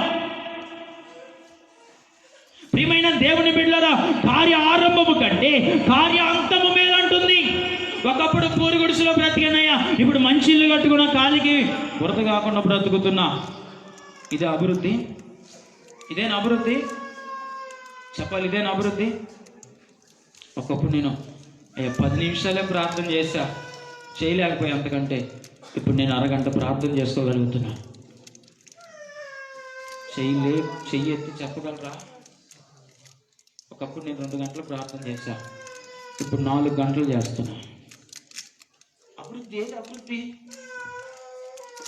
ప్రియమైన దేవుని బిడ్డలారా, కార్య ఆరంభము కంటే కార్య అంతము మీద అంటుంది. ఒకప్పుడు పూరి గుడిసెలో బ్రతికినయ్యా, ఇప్పుడు మంచి ఇల్లు కట్టుకున్న, కాలికి బురద కాకుండా బ్రతుకుతున్నా. ఇదే అభివృద్ధి? ఇదేనా అభివృద్ధి? చెప్పాలి, ఇదేనా అభివృద్ధి? ఒకప్పుడు నేను 10 నిమిషాలే ప్రార్థన చేశా, చేయలేకపోయా అంతకంటే. ఇప్పుడు నేను అరగంట ప్రార్థన చేసుకోగలుగుతున్నా. చెయ్యి ఎత్తి చెప్పగలరా? ఒకప్పుడు నేను 2 గంటలు ప్రార్థన చేశా, ఇప్పుడు 4 గంటలు చేస్తున్నా. అభివృద్ధి ఏది? అభివృద్ధి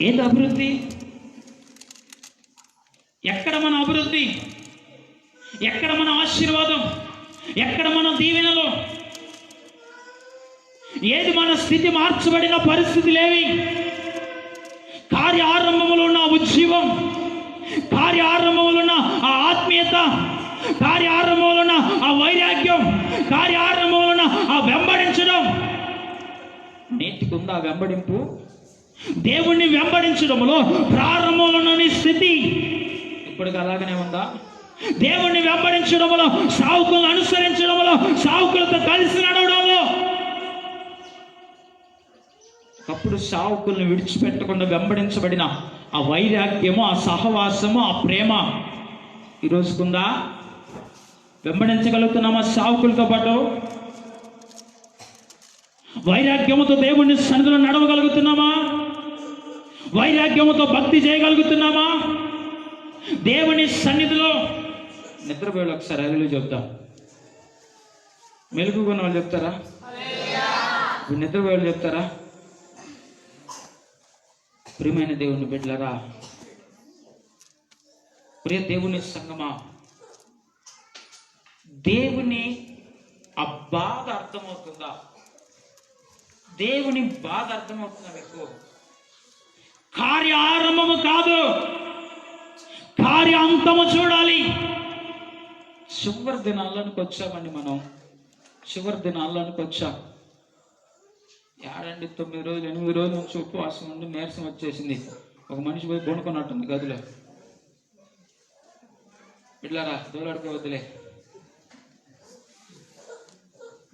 ఏది? అభివృద్ధి ఎక్కడ మన అభివృద్ధి? ఎక్కడ మన ఆశీర్వాదం? ఎక్కడ మన దీవెనలో? ఏది మన స్థితి? మార్చబడిన పరిస్థితులేవి? కార్య ఆరంభములో ఉన్న ఉజ్జీవం, కార్య ఆరంభములో ఉన్న ఆ ఆత్మీయత, కార్య ఆరంభంలో ఉన్న ఆ వైరాగ్యం, కార్య ఆరంభంలో ఉన్న ఆ వెంబడించడం నేటికి ఉందా? వెంబడింపు, దేవుణ్ణి వెంబడించడంలో ప్రారంభంలోని స్థితి ఇప్పటికి అలాగనే ఉందా? దేవుణ్ణి వెంబడించడంలో, సావుకులను అనుసరించడంలో, సావుకులతో కలిసి నడవడంలో. ఒకప్పుడు సావుకులను విడిచిపెట్టకుండా వెంబడించబడిన ఆ వైరాగ్యము, ఆ సహవాసము, ఆ ప్రేమ ఈ రోజుకుందా? వెంబడించగలుగుతున్నామా సావుకులతో పాటు? వైరాగ్యముతో దేవుని సన్నిధిలో నడవగలుగుతున్నామా? వైరాగ్యముతో భక్తి చేయగలుగుతున్నామా? దేవుని సన్నిధిలో నిద్రపోయే ఒకసారి అదిలో చెప్తాం. మెలుగుకున్న వాళ్ళు చెప్తారా? నిద్రపోయే వాళ్ళు చెప్తారా? ప్రియమైన దేవుని బిడ్డలారా, ప్రియ దేవుని సంగమా, దేవుని ఆ బాధ అర్థమవుతుందా? దేవుని బాధ అర్థమవుతుందా మీకు? కార్య ఆరంభము కాదు, కార్య అంతము చూడాలి. చివరి దినాల్లోనికి వచ్చామండి మనం. చివరి దినాల్లోనికి వచ్చాం. ఏడండి 9 రోజులు 8 రోజుల నుంచి ఉపవాసం ఉండి నీరసం వచ్చేసింది. ఒక మనిషి పోయి కొనుక్కున్నట్టుంది గదిలో. ఇట్లారా దోలాడుకోవద్దులే,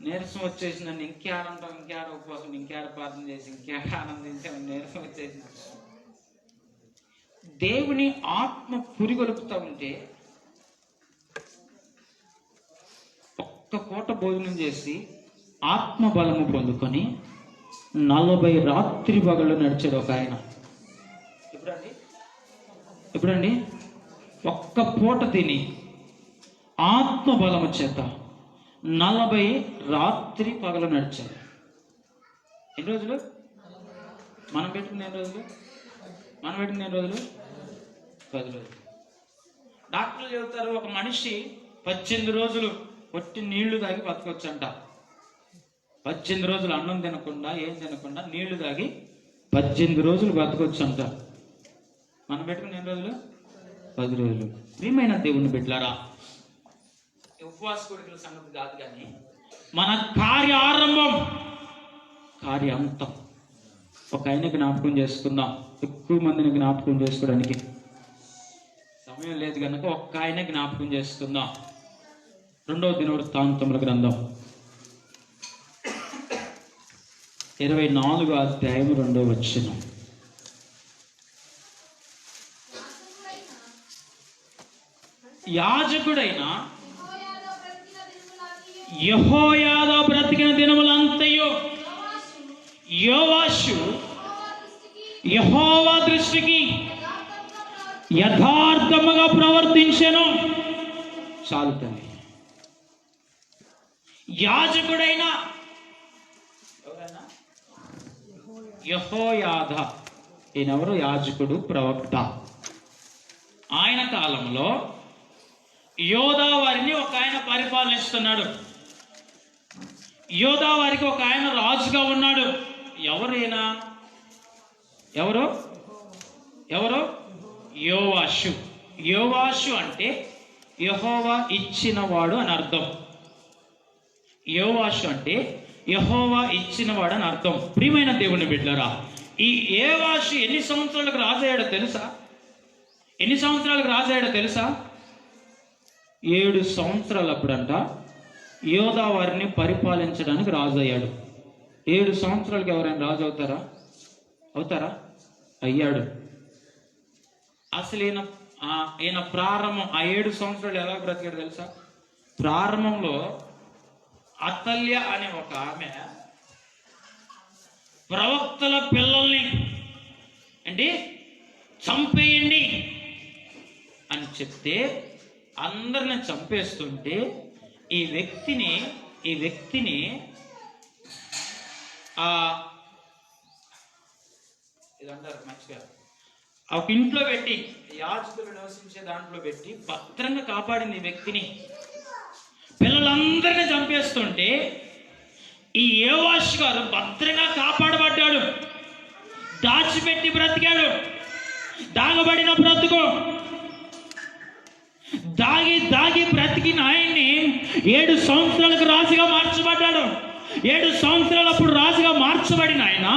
నీరసం వచ్చేసిందండి. ఇంకేడంటాం, ఇంకేడ ఉపవాసం, ఇంకేడ ప్రార్థన చేసి, ఇంకేడ ఆనందించాము, నీరసం వచ్చేసింది. దేవుని ఆత్మ పురిగొలుపుతూ ఉంటే ఒక్క పూట భోజనం చేసి ఆత్మ బలము పొందుకొని 40 రాత్రి పగళ్ళు నడిచాడు ఒక ఆయన. ఎప్పుడండి ఒక్క పూట తిని ఆత్మ బలము చేత 40 రాత్రి పగలు నడిచాడు. ఎన్ని రోజులు? మనం పెట్టుకున్న ఎన్ని రోజులు? 10 రోజులు. డాక్టర్లు చెబుతారు ఒక మనిషి 18 రోజులు ఒట్టి నీళ్లు తాగి బతకొచ్చంట. 18 రోజులు అన్నం తినకుండా, ఏం తినకుండా నీళ్లు తాగి 18 రోజులు బతకొచ్చు అంట. మనం పెట్టుకుని ఎన్ని రోజులు? 10 రోజులు. ప్రియమైన దేవుని బిడ్డలారా, ఉపవాస కోడికల సంగతి కాదు కానీ మన కార్యారంభం, కార్యాంతం ఒక ఆయన జ్ఞాపకం చేసుకుందాం. ఎక్కువ మందిని జ్ఞాపకం చేసుకోవడానికి సమయం లేదు కనుక ఒక్క ఆయన జ్ఞాపకం చేసుకుందాం. 2వ దినవృత్తాంతముల గ్రంథం 24వ అధ్యాయం 2వ వచనం. యాజకుడైన యెహోయాదా బ్రతికిన దినములంతయు యోవాషు యెహోవా దృష్టికి యథార్థముగా ప్రవర్తించెను. చాలు తల్లి. యాజకుడైన యెహోయాదా, ఈయనెవరు? యాజకుడు, ప్రవక్త. ఆయన కాలంలో యోధా వారిని ఒక ఆయన పరిపాలిస్తున్నాడు. యోధా వారికి ఒక ఆయన రాజుగా ఉన్నాడు. ఎవరైనా? ఎవరు? యోవాషు. యోవాషు అంటే యెహోవా ఇచ్చినవాడు అని అర్థం. యోవాషు అంటే యెహోవా ఇచ్చినవాడు అని అర్థం. ప్రియమైన దేవుని బిడ్డలారా, ఈ యోవాషు ఎన్ని సంవత్సరాలకు రాజయ్యాడో తెలుసా? 7 సంవత్సరాలు అప్పుడంట యోధా వారిని పరిపాలించడానికి రాజు అయ్యాడు. 7 సంవత్సరాలకు ఎవరైనా రాజు అవుతారా? అయ్యాడు. అసలు ఈయన ప్రారంభం ఆ 7 సంవత్సరాలు ఎలా బ్రతికాడు తెలుసా? ప్రారంభంలో అతల్య అనే ఒక ఆమె ప్రవక్తల పిల్లల్ని చంపేయండి అని చెప్తే అందరిని చంపేస్తుంటే ఈ వ్యక్తిని ఇదంటారు మంచిగా ఒక ఇంట్లో పెట్టి, యాజకులు నివసించే దాంట్లో పెట్టి భద్రంగా కాపాడింది ఈ వ్యక్తిని. పిల్లలందరినీ చంపేస్తుంటే ఈ యోవాషు గారు భద్రంగా కాపాడబడ్డాడు. దాచిపెట్టి బ్రతికాడు. దాగబడిన బ్రతుకు, దాగి బ్రతికిన ఆయన్ని 7 సంవత్సరాలకు రాజుగా మార్చబడ్డాడు. 7 సంవత్సరాలు అప్పుడు రాజుగా మార్చబడిన ఆయన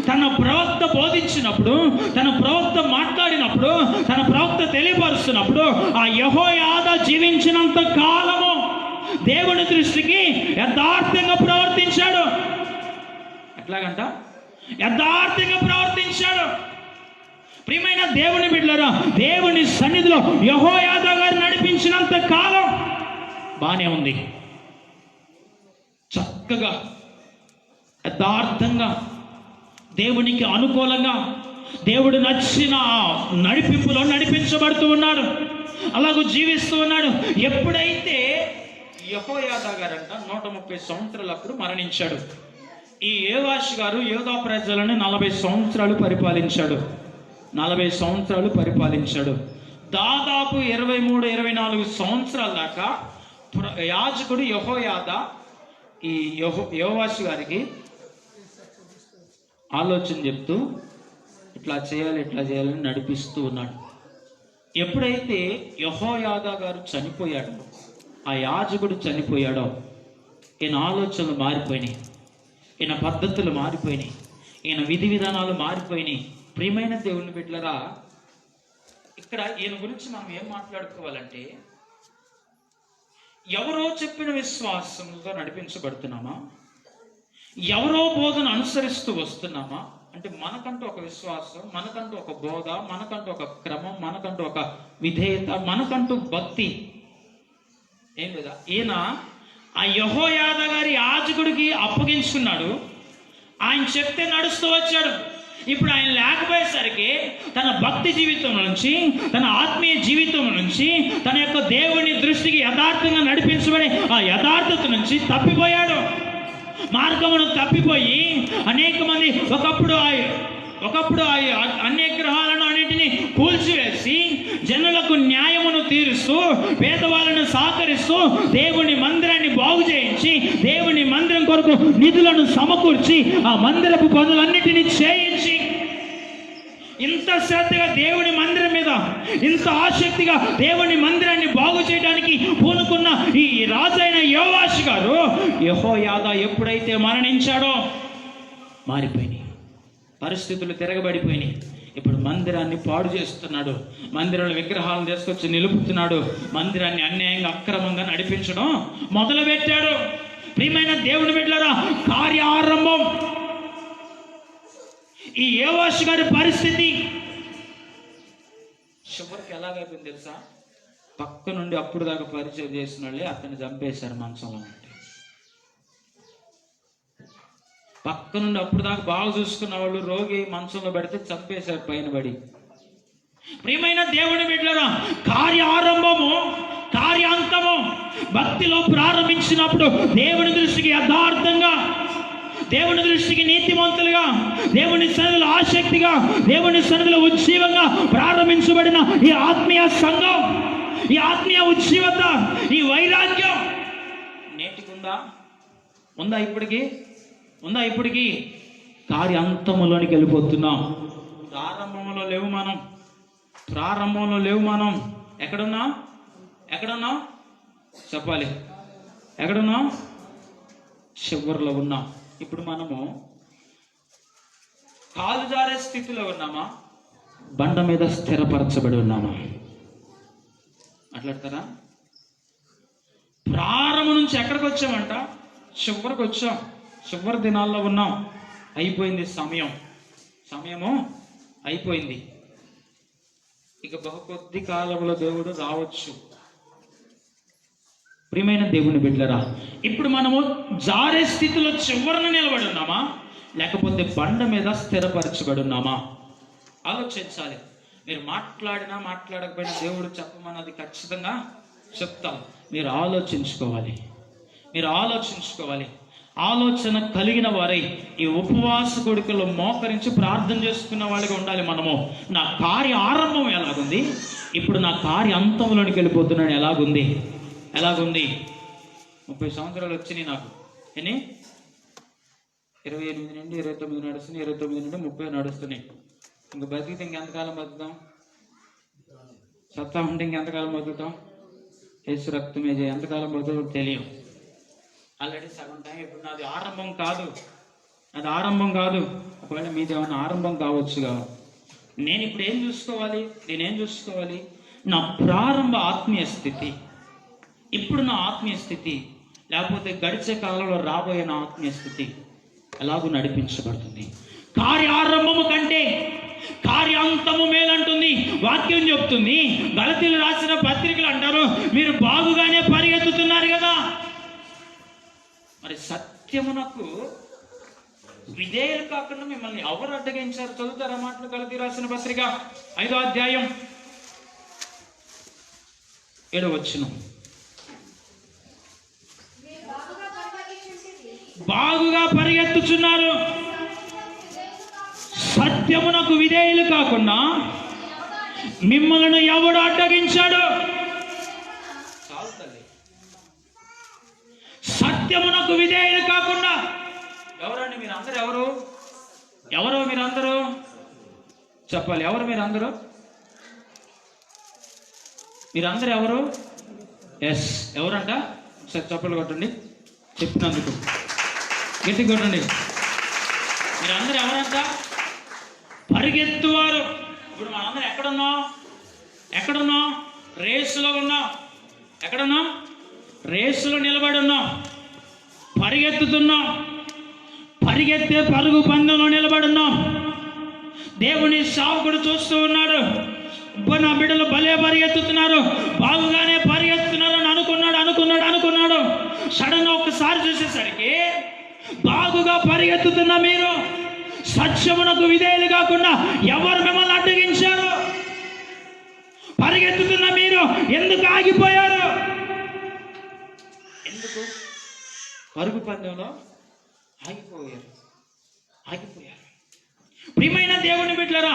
తన ప్రవక్త బోధించినప్పుడు, తన ప్రవక్త మాట్లాడినప్పుడు, తన ప్రవక్త తెలియపరుస్తున్నప్పుడు ఆ యెహోయాదా జీవించినంత కాలము దేవుని దృష్టికి యథార్థంగా ప్రవర్తించాడు. ఎట్లాగంట? యథార్థంగా ప్రవర్తించాడు. ప్రియమైన దేవుని బిడ్డలారా, దేవుని సన్నిధిలో యెహోయాదా గారు నడిపించినంత కాలం బానే ఉంది. చక్కగా యథార్థంగా దేవునికి అనుకూలంగా దేవుడు నచ్చిన నడిపింపులో నడిపించబడుతూ ఉన్నాడు. అలాగూ జీవిస్తూ ఉన్నాడు. ఎప్పుడైతే యెహోయాదా గారంట 130 సంవత్సరాలు అప్పుడు మరణించాడు. ఈ యోవాషు గారు యోధా ప్రజలను 40 సంవత్సరాలు పరిపాలించాడు. 40 సంవత్సరాలు పరిపాలించాడు. దాదాపు 23-24 సంవత్సరాల దాకా యాజకుడు యెహోయాదా ఈ యోవాషు గారికి ఆలోచన చెప్తూ ఇట్లా చేయాలని నడిపిస్తూ ఉన్నాడు. ఎప్పుడైతే యెహోయాదా గారు చనిపోయాడో, ఆ యాజకుడు చనిపోయాడో, ఈయన ఆలోచనలు మారిపోయినాయి, ఈయన పద్ధతులు మారిపోయినాయి, ఈయన విధి విధానాలు మారిపోయినాయి. ప్రియమైన దేవుని బిడ్డలారా, ఇక్కడ ఈయన గురించి మనం ఏం మాట్లాడుకోవాలంటే, ఎవరో చెప్పిన విశ్వాసంతో నడిపించబడుతున్నామా, ఎవరో బోధన అనుసరిస్తూ వస్తున్నామా అంటే మనకంటూ ఒక విశ్వాసం, మనకంటూ ఒక బోధ, మనకంటూ ఒక క్రమం, మనకంటూ ఒక విధేయత, మనకంటూ భక్తి ఏం లేదా? ఈయన ఆ యెహోయాదా గారి యాజకుడికి అప్పగించుకున్నాడు. ఆయన చెప్తే నడుస్తూ వచ్చాడు. ఇప్పుడు ఆయన లేకపోయేసరికి తన భక్తి జీవితం నుంచి, తన ఆత్మీయ జీవితం నుంచి, తన యొక్క దేవుని దృష్టికి యథార్థంగా నడిపించబడే ఆ యథార్థత నుంచి తప్పిపోయాడు. మార్గమును తప్పిపోయి అనేక మంది ఒకప్పుడు అన్య గ్రహాలను అన్నిటినీ కూల్చివేసి జనులకు న్యాయమును తీరుస్తూ, పేదవాళ్ళను సహకరిస్తూ, దేవుని మందిరాన్ని బాగు చేయించి, దేవుని మందిరం కొరకు నిధులను సమకూర్చి, ఆ మందిరపు పనులన్నిటినీ చేయించి ఇంత శ్రద్ధగా దేవుని మందిరం మీద, ఇంత ఆసక్తిగా దేవుని మందిరాన్ని బాగు చేయడానికి పూనుకున్న ఈ రాజైన యోవాషు గారు యెహోయాదా ఎప్పుడైతే మరణించాడో మారిపోయినాయి, పరిస్థితులు తిరగబడిపోయినాయి. ఇప్పుడు మందిరాన్ని పాడు చేస్తున్నాడు, మందిరంలో విగ్రహాలను తీసుకొచ్చి నిలుపుతున్నాడు, మందిరాన్ని అన్యాయంగా అక్రమంగా నడిపించడం మొదలుపెట్టాడు. ప్రియమైన దేవుని బిడ్డలారా, కార్యారంభం ఈ యోవాషు గారి పరిస్థితి చివరికి ఎలాగైపోయింది తెలుసా? పక్క నుండి అప్పుడు దాకా పరిచయం చేసిన వాళ్ళే అతన్ని చంపేశారు మంచంలో ఉంటే. పక్క నుండి అప్పుడు దాకా బాగా చూసుకున్న వాళ్ళు రోగి మంచంలో పెడితే చంపేశారు పైన పడి. ప్రియమైన దేవుని బిడ్డలారా, కార్యారంభము కార్యాంతము భక్తిలో ప్రారంభించినప్పుడు దేవుని దృష్టికి యథార్థంగా, దేవుని దృష్టికి నీతిమంతులుగా, దేవుని సన్నిధిలో ఆసక్తిగా, దేవుని సన్నిధిలో ఉజ్జీవంగా ప్రారంభించబడిన ఈ ఆత్మీయ సంఘం, ఈ ఆత్మీయ ఉజ్జీవత, ఈ వైరాగ్యం నేటికి ఉందా? ఇప్పటికి కార్యాంతములోనికి వెళ్ళిపోతున్నాం. ప్రారంభంలో లేవు మనం. ఎక్కడున్నాం చెప్పాలి. ఎక్కడున్నాం? చివరిలో ఉన్నాం. ఇప్పుడు మనము కాలు జారే స్థితిలో ఉన్నామా? బండ మీద స్థిరపరచబడి ఉన్నామా? మాట్లాడతారా? ప్రారంభం నుంచి ఎక్కడికి వచ్చామంట? చివరికి వచ్చాం. చివరి దినాల్లో ఉన్నాం. అయిపోయింది సమయము అయిపోయింది. ఇక బహు కొద్ది కాలంలో దేవుడు రావచ్చు. ప్రియమైన దేవుని బిడ్డలారా, ఇప్పుడు మనము జారే స్థితిలో చివరన నిలబడి ఉన్నామా, లేకపోతే బండ మీద స్థిరపరచబడి ఉన్నామా? ఆలోచించాలి. మీరు మాట్లాడకపోయినా దేవుడు చెప్పమన్నది ఖచ్చితంగా చెప్తాం. మీరు ఆలోచించుకోవాలి. ఆలోచన కలిగిన వారై ఈ ఉపవాస కోడికల్లో మోకరించి ప్రార్థన చేసుకున్న వాళ్ళగా ఉండాలి మనము. నా కార్య ఆరంభం ఎలాగుంది, ఇప్పుడు నా కార్య అంతంలోనికి వెళ్ళిపోతున్నాను ఎలాగుంది? 30 సంవత్సరాలు వచ్చినాయి నాకు. 28 నుండి 29 నడుస్తున్నాయి, 29 నుండి 30 నడుస్తున్నాయి. ఇంక బతికితే ఇంకెంతకాలం బతుకుతాం? సత్తా ఉంటే ఇంకెంతకాలం బతుకుతాం? యేసు రక్తమే ఎంతకాలం బతుకు తెలియం. ఆల్రెడీ సగం టైం. ఇప్పుడు నాది ఆరంభం కాదు. ఒకవేళ మీది ఏమన్నా ఆరంభం కావచ్చుగా. నేను ఇప్పుడు నేనేం చూసుకోవాలి? నా ప్రారంభ ఆత్మీయ స్థితి, ఇప్పుడు నా ఆత్మీయ స్థితి, లేకపోతే గడిచే కాలంలో రాబోయే నా ఆత్మీయ స్థితి ఎలాగూ నడిపించబడుతుంది. కార్యారంభము కంటే కార్యాంతము మేలంటుంది వాక్యం చెప్తుంది. గలతీయులు రాసిన పత్రికలు అంటారు, మీరు బాగుగానే పరిగెత్తుతున్నారు కదా. మరి సత్యమునకు విధేయులు కాకుండా మిమ్మల్ని ఎవరు అడ్డగించారు? చదువుతారా మాటలు? గలతీయులు రాసిన పత్రిక 5వ అధ్యాయం 7వ వచనం. బాగుగా పరిగెత్తుచున్నారు, సత్యమునకు విధేయులు కాకుండా మిమ్మల్ని ఎవడు అడ్డగించాడు? సత్యమునకు విధేయులు కాకుండా ఎవరండి? మీరందరూ చెప్పాలి. మీరందరూ ఎవరు? ఎవరంట? చెప్పలు కొట్టండి. చెప్పినందుకు గట్టి కొట్టండి. మీరందరూ ఎవరంట? పరిగెత్తువారు. ఇప్పుడు మనందరం ఎక్కడున్నాం? రేసులో ఉన్నాం. ఎక్కడున్నాం? రేసులో నిలబడి ఉన్నాం, పరిగెత్తుతున్నాం. పరిగెత్తే పరుగు పందెంలో నిలబడి ఉన్నాం. దేవుని సేవకుడు చూస్తూ ఉన్నాడు. నా బిడ్డలు భలే పరిగెత్తుతున్నారు, బాగుగానే పరిగెత్తుతున్నారు అని అనుకున్నాడు. సడన్ గా ఒక్కసారి చూసేసరికి బాగుగా పరిగెత్తుతున్న మీరు సత్యమునకు విధేయులు కాకుండా ఎవరు మిమ్మల్ని అడ్డగించారు? పరిగెత్తుతున్న మీరు ఎందుకు ఆగిపోయారు? ఎందుకు పరుగు పందెంలో ఆగిపోయారు? ప్రియమైన దేవుని బిడ్డలారా,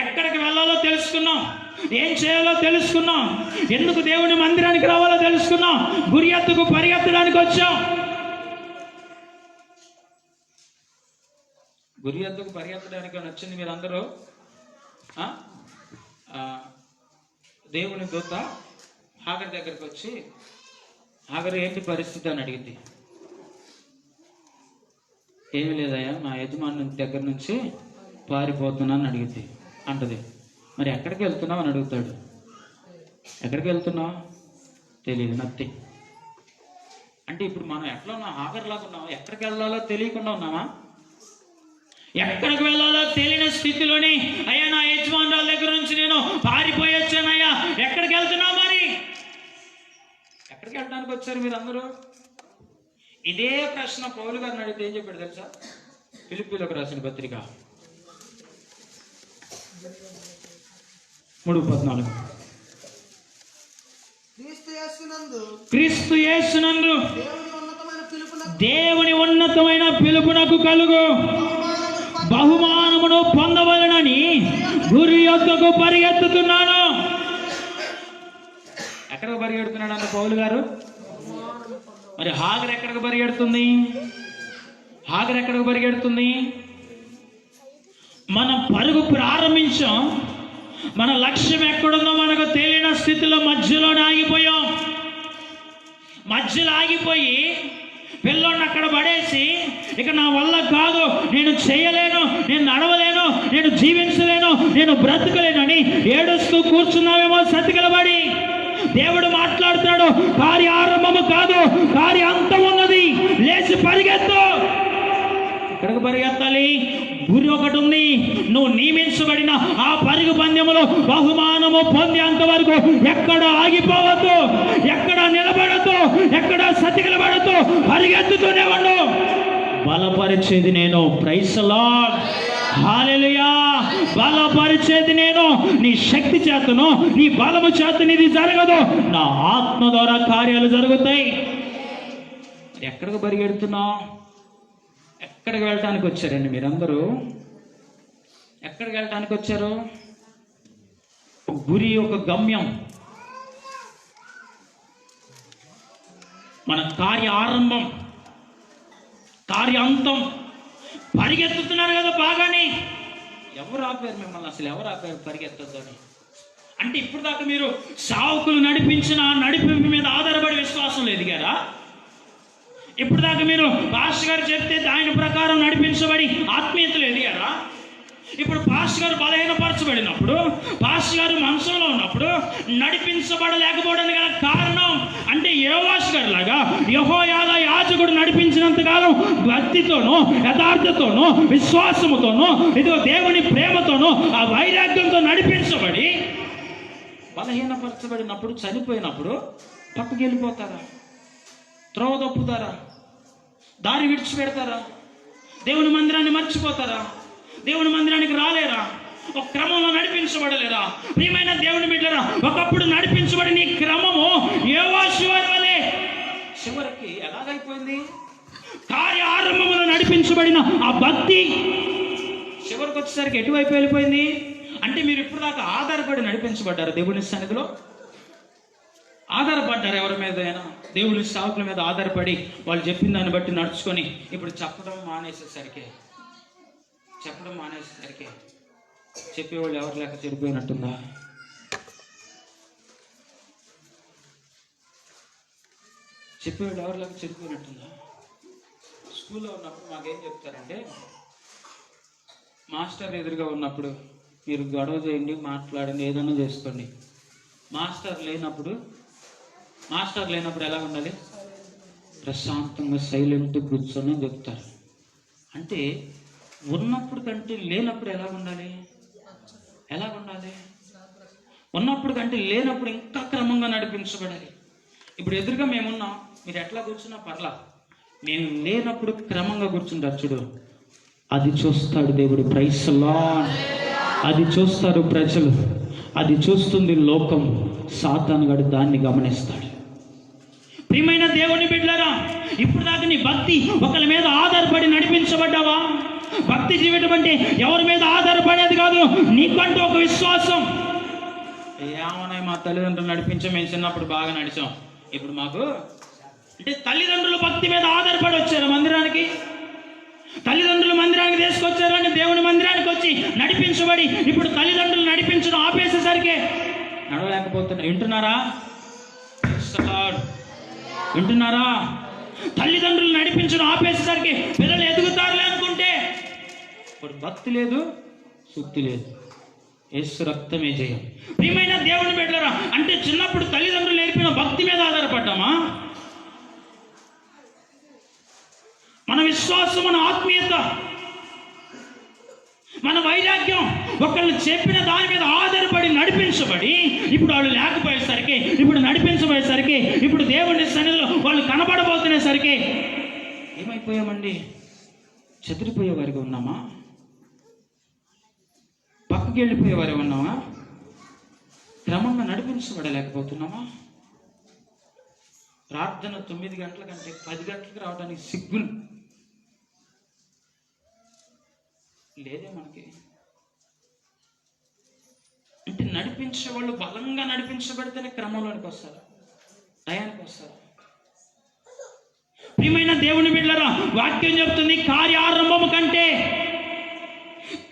ఎక్కడికి వెళ్ళాలో తెలుసుకున్నాం, ఏం చేయాలో తెలుసుకున్నాం, ఎందుకు దేవుని మందిరానికి రావాలో తెలుసుకున్నాం, గురి ఎత్తుకు పరిగెత్తడానికి వచ్చాం. గురి ఎత్తుకు పరిగెత్తడానికి వచ్చింది మీరందరూ. ఆ? ఆ, దేవుని దూత హాగర్ దగ్గరికి వచ్చి, హాగర్ ఏంటి పరిస్థితి అని అడిగింది. ఏమీ లేదయ్యా, నా యజమాని దగ్గర నుంచి పారిపోతున్నాను అడిగింది అంటది. మరి ఎక్కడికి వెళ్తున్నావు అని అడుగుతాడు. ఎక్కడికి వెళ్తున్నావు తెలియదు, నథింగ్. అంటే ఇప్పుడు మనం ఎట్లా ఉన్నాం? హాగర్లాగా ఉన్నాం. ఎక్కడికి వెళ్ళాలో తెలియకుండా ఉన్నామా? ఎక్కడికి వెళ్ళాలో తెలియని స్థితిలోని, అయ్యా నా యజమానురాల దగ్గర నుంచి నేను పారిపోయి వచ్చానయ్యా, ఎక్కడికి వెళ్తున్నావు? మరి ఎక్కడికి వెళ్ళడానికి వచ్చారు మీరు అందరూ? ఇదే ప్రశ్న పౌలు గారిని అడిగితే ఏం చెప్పాడు తెలుసా? ఫిలిప్పీలకు రాసిన పత్రిక 3:14. క్రీస్తు యేసునందు దేవుని ఉన్నతమైన పిలుపునకు కలుగు బహుమానమును పొందవలెనని గురి యొద్దకు పరిగెత్తుతున్నాను. ఎక్కడికి పరిగెడుతున్నాడు అన్న పౌలు గారు? మరి హాగర్ ఎక్కడికి పరిగెడుతుంది? హాగర్ ఎక్కడికి పరిగెడుతుంది? మనం పరుగు ప్రారంభించాం, మన లక్ష్యం ఎక్కడుందో మనకు తెలియని స్థితిలో మధ్యలోనే ఆగిపోయాం. మధ్యలో ఆగిపోయి పిల్లోడిని అక్కడ పడేసి, ఇక నా వల్ల కాదు, నేను చేయలేను, నేను నడవలేను, నేను జీవించలేను, నేను బ్రతకలేనని ఏడుస్తూ కూర్చున్నావేమో సతికిలబడి. దేవుడు మాట్లాడుతున్నాడు, కార్యారంభము కాదు, కార్యాంతం ఉన్నది, లేచి పరిగెత్తు. ఎక్కడికి పరిగెత్తాలి? గురి ఒకటి ఉంది. నువ్వు నియమించబడిన ఆ పరుగు పందెములో బహుమానము పొందేంత వరకు ఎక్కడ ఆగిపోవద్దు, ఎక్కడ నిలబడద్దు, ఎక్కడ సతికిలబడద్దు, పరిగెత్తుతూనే ఉండు. బలపరిచేది నేను. ప్రైజ్ ది లార్డ్, హల్లెలూయా. బలపరిచేది నేను. నీ శక్తి చేతను, నీ బలము చేతను ఇది జరగదు, నా ఆత్మ ద్వారా కార్యాలు జరుగుతాయి. ఎక్కడికి పరిగెడుతున్నావు? ఎక్కడికి వెళ్ళటానికి వచ్చారండి మీరందరూ? ఎక్కడికి వెళ్ళటానికి వచ్చారు? ఒక గురి, ఒక గమ్యం. మన కార్య ఆరంభం, కార్యాంతం. పరిగెత్తుతున్నారు కదా బాగానే. ఎవరు ఆపారు మిమ్మల్ని? అసలు ఎవరు ఆపారు పరిగెత్తొద్దని? అంటే ఇప్పుడు దాకా మీరు సావుకులు నడిపించిన నడిపింపు మీద ఆధారపడి విశ్వాసంలో ఎదిగారా? ఇప్పుడు దాకా మీరు పాస్టర్ గారు చెప్తే ఆయన ప్రకారం నడిపించబడి ఆత్మీయతలు ఎదిగారా? ఇప్పుడు పాస్టర్ గారు బలహీనపరచబడినప్పుడు, పాస్టర్ గారు మనసులో ఉన్నప్పుడు నడిపించబడలేకపోవడానికి గల కారణం అంటే యోవాషు గారు లాగా యెహోయాదా యాజకుడు నడిపించినంతకాలం భక్తితోనూ, యథార్థతోనూ, విశ్వాసముతోనూ, ఇదిగో దేవుని ప్రేమతోనూ, ఆ వైరాగ్యంతో నడిపించబడి బలహీనపరచబడినప్పుడు, చనిపోయినప్పుడు పక్కకి వెళ్ళిపోతారా? త్రోవ తప్పుతారా? దారి విడిచిపెడతారా? దేవుని మందిరాన్ని మర్చిపోతారా? దేవుని మందిరానికి రాలేరా? ఒక క్రమంలో నడిపించబడలేరా? ప్రియమైన దేవుని బిడ్డరా, ఒకప్పుడు నడిపించబడి నీ క్రమము యోవాషు వారి వలె చివరికి ఎలాగైపోయింది? కార్య ఆరంభములో నడిపించబడిన ఆ భక్తి చివరికి వచ్చేసరికి ఎటువైపు వెళ్ళిపోయింది? అంటే మీరు ఇప్పుడు దాకా ఆధారపడి నడిపించబడ్డారు దేవుని సన్నిధిలో? ఆధారపడ్డారు ఎవరి మీదైనా? దేవుని సేవకుల మీద ఆధారపడి వాళ్ళు చెప్పిన దాన్ని బట్టి నడుచుకొని ఇప్పుడు చెప్పడం మానేసేసరికి చెప్పేవాళ్ళు ఎవరు లేక చెడిపోయినట్టుందా? చెప్పేవాళ్ళు ఎవరు లేక చెడిపోయినట్టుందా? స్కూల్లో ఉన్నప్పుడు మాకేం చెప్తారంటే, మాస్టర్ ఎదురుగా ఉన్నప్పుడు మీరు గొడవ చేయండి, మాట్లాడండి, ఏదైనా చేసుకోండి. మాస్టర్ లేనప్పుడు ఎలా ఉండాలి? ప్రశాంతంగా సైలెంట్ కూర్చొని చెప్తారు. అంటే ఉన్నప్పుడు కంటే లేనప్పుడు ఎలా ఉండాలి? ఉన్నప్పుడు కంటే లేనప్పుడు ఇంకా క్రమంగా నడిపించబడాలి. ఇప్పుడు ఎదురుగా మేమున్నాం, మీరు ఎట్లా కూర్చున్నా పర్లా, మేము లేనప్పుడు క్రమంగా కూర్చుంటారు చూడు, అది చూస్తాడు దేవుడు. Praise the lord. అది చూస్తారు ప్రజలు, అది చూస్తుంది లోకం. సాతాను గాడు దాన్ని గమనిస్తాడు. ప్రియమైన దేవుని బిడ్డలారా, ఇప్పుడు దాకా నీ భక్తి ఒకరి మీద ఆధారపడి నడిపించబడ్డావా? భక్తి జీవితం అంటే ఎవరి మీద ఆధారపడేది కాదు, నీకంటూ ఒక విశ్వాసం. ఏమన్నా మా తల్లిదండ్రులు నడిపించాం, మేము చిన్నప్పుడు బాగా నడిచాం, ఇప్పుడు మాకు అంటే తల్లిదండ్రులు భక్తి మీద ఆధారపడి వచ్చారు మందిరానికి. తల్లిదండ్రులు మందిరానికి తీసుకొచ్చారు అంటే దేవుని మందిరానికి వచ్చి నడిపించబడి ఇప్పుడు తల్లిదండ్రులు ఆపేసరికి నడవలేకపోతున్నా. వింటున్నారా? వింటున్నారా? తల్లిదండ్రులు నడిపించడం ఆపేసేసరికి పిల్లలు ఎదుగుతారులే అనుకుంటే ఇప్పుడు భక్తి లేదు, శుద్ధి లేదు. యేసు రక్తమే జయం. ప్రియమైన దేవుని బిడ్డలారా, అంటే చిన్నప్పుడు తల్లిదండ్రులు నేర్పిన భక్తి మీద ఆధారపడ్డామా? మన విశ్వాసం, మన ఆత్మీయత, మన వైరాగ్యం ఒకళ్ళు చెప్పిన దాని మీద ఆధారపడి నడిపించబడి ఇప్పుడు వాళ్ళు లేకపోయేసరికి, ఇప్పుడు నడిపించబోయేసరికి, ఇప్పుడు దేవుని సన్నిధిలో వాళ్ళు కనబడబోతునేసరికి ఏమైపోయామండి? చెదిరిపోయే వారికి ఉన్నామా? పక్కకి వెళ్ళిపోయేవారే ఉన్నామా? క్రమంగా నడిపించబడలేకపోతున్నామా? ప్రార్థన 9 గంటల కంటే 10 గంటలకు రావడానికి సిగ్గులు లేదే మనకి. అంటే నడిపించే వాళ్ళు బలంగా నడిపించబడితేనే క్రమంలోనికి వస్తారు, టయానికి వస్తారు. ప్రియమైన దేవుని బిడ్డలారా, వాక్యం చెప్తుంది కార్యారంభము కంటే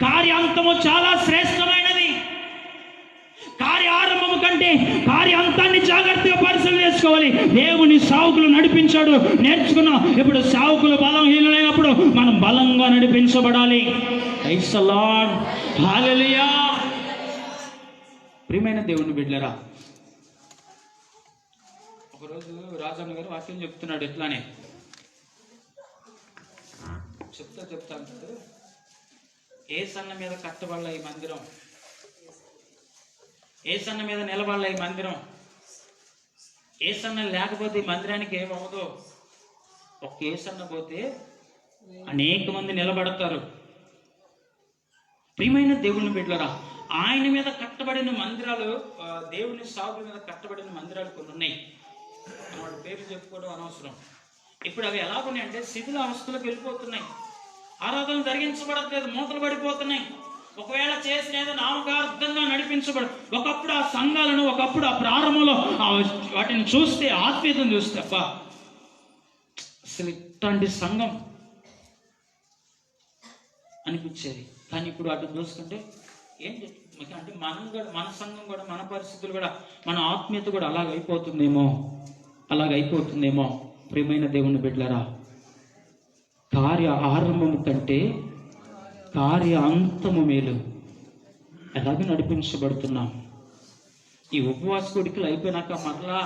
కార్యాంతము చాలా శ్రేష్టమైనది. కార్యారంభము కంటే కార్యాంతాన్ని జాగ్రత్తగా పరిశీలన చేసుకోవాలి. దేవుని సేవకులు నడిపించాడు, నేర్చుకున్నాం. ఇప్పుడు సేవకులు బలహీనులైనప్పుడు మనం బలంగా నడిపించబడాలి. ప్రైజ్ ది లార్డ్, హల్లెలూయా. ప్రియమైన దేవుని బిడ్డలారా, ఒకరోజు రాజన్న గారు వాక్యం చెప్తున్నాడు. ఎట్లానే చెప్తా అంటాడు, ఏ సన్న మీద కట్టబడల ఈ మందిరం, ఏ సన్న మీద నిలబడల ఈ మందిరం, ఏ సన్న లేకపోతే ఈ మందిరానికి ఏమవుదో. ఒక ఏ సన్న పోతే అనేక మంది నిలబడతారు. ప్రియమైన దేవుని బిడ్డలారా, ఆయన మీద కట్టబడిన మందిరాలు, దేవుని సాగుల మీద కట్టబడిన మందిరాలు కొన్ని ఉన్నాయి. వాడి పేరు చెప్పుకోవడం అనవసరం. ఇప్పుడు అవి ఎలాగున్నాయి అంటే శిథిల అవస్థలకు వెళ్ళిపోతున్నాయి. ఆరాధన జరిగించబడట్లేదు, మూతలు పడిపోతున్నాయి. ఒకవేళ చేసినది నామకార్థంగా నడిపించబడు. ఒకప్పుడు ఆ సంఘాలను, ఒకప్పుడు ఆ ప్రారంభంలో వాటిని చూస్తే, ఆత్మీయతను చూస్తే అబ్బా అసలు ఇట్లాంటి సంఘం అనిపించేది. కానీ ఇప్పుడు వాటిని చూస్తుంటే ఏంటి అంటే మనం కూడా, మన సంఘం కూడా, మన పరిస్థితులు కూడా, మన ఆత్మీయత కూడా అలాగైపోతుందేమో. ప్రియమైన దేవుని బిడ్డలారా, కార్య ఆరంభము కంటే కార్య అంతము మేలు. ఎలాగ నడిపించబడుతున్నాం. ఈ ఉపవాస కోడికలు అయిపోయినాక మరలా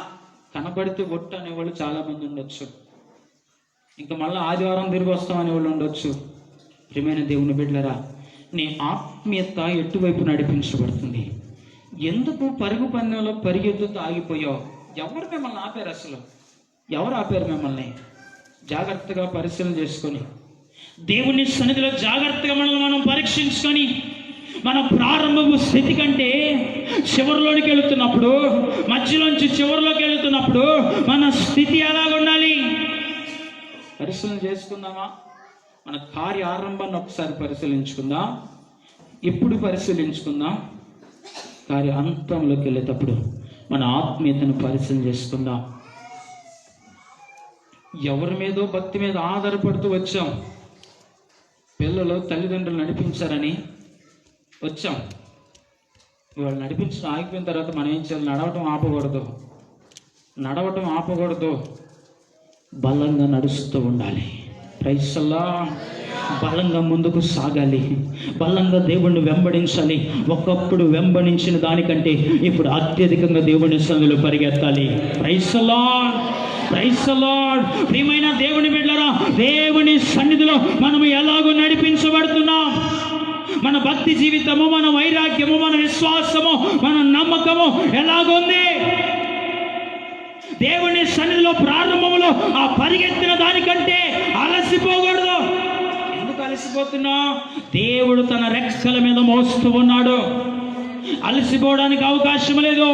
కనబడితే ఒట్టు అనేవాళ్ళు చాలా మంది ఉండొచ్చు. ఇంకా మళ్ళీ ఆదివారం తిరిగి వస్తాం అనేవాళ్ళు ఉండొచ్చు. ప్రియమైన దేవుని బిడ్డలారా, నీ ఆత్మీయత ఎటువైపు నడిపించబడుతుంది? ఎందుకు పరుగు పందెంలో పరిగెత్తుతూ ఆగిపోయావు? ఎవరు మిమ్మల్ని ఆపారు? అసలు ఎవరు ఆపారు మిమ్మల్ని? జాగ్రత్తగా పరిశీలన చేసుకొని, దేవుని సన్నిధిలో జాగ్రత్తగా మనం పరీక్షించుకొని, మన ప్రారంభపు స్థితి కంటే చివరిలోనికి వెళుతున్నప్పుడు, మధ్యలోంచి చివరిలోకి వెళుతున్నప్పుడు మన స్థితి ఎలాగ ఉండాలి పరిశీలన చేసుకుందామా? మన కార్య ఆరంభాన్ని ఒకసారి పరిశీలించుకుందాం. ఇప్పుడు పరిశీలించుకుందాం. కార్య అంతంలోకి వెళ్ళేటప్పుడు మన ఆత్మీయతను పరిశీలన చేసుకుందాం. ఎవరి మీదో భక్తి మీద ఆధారపడుతూ వచ్చాం. పిల్లలు తల్లిదండ్రులు నడిపించారని వచ్చాం. వాళ్ళు నడిపించడం ఆగిపోయిన తర్వాత మనం ఏం చేయాలి? నడవటం ఆపకూడదు. బలంగా నడుస్తూ ఉండాలి. Praise the lord. బలంగా ముందుకు సాగాలి, బలంగా దేవుణ్ణి వెంబడించాలి. ఒకప్పుడు వెంబడించిన దానికంటే ఇప్పుడు అత్యధికంగా దేవుని సన్నిధిలో పరిగెత్తాలి. Praise the lord, praise the lord. ప్రియమైన దేవుని బిడ్డలారా, దేవుని సన్నిధిలో మనము ఎలాగో నడిపించబడుతున్నాం. మన భక్తి జీవితము, మన వైరాగ్యము, మన విశ్వాసము, మన నమ్మకము ఎలాగుంది? దేవుని సన్నిధిలో ప్రారంభంలో ఆ పరిగెత్తిన దానికంటే అలసిపోకూడదు. ఎందుకు అలసిపోతున్నా? దేవుడు తన రెక్కల మీద మోస్తూ ఉన్నాడు. అలసిపోవడానికి అవకాశం లేదు.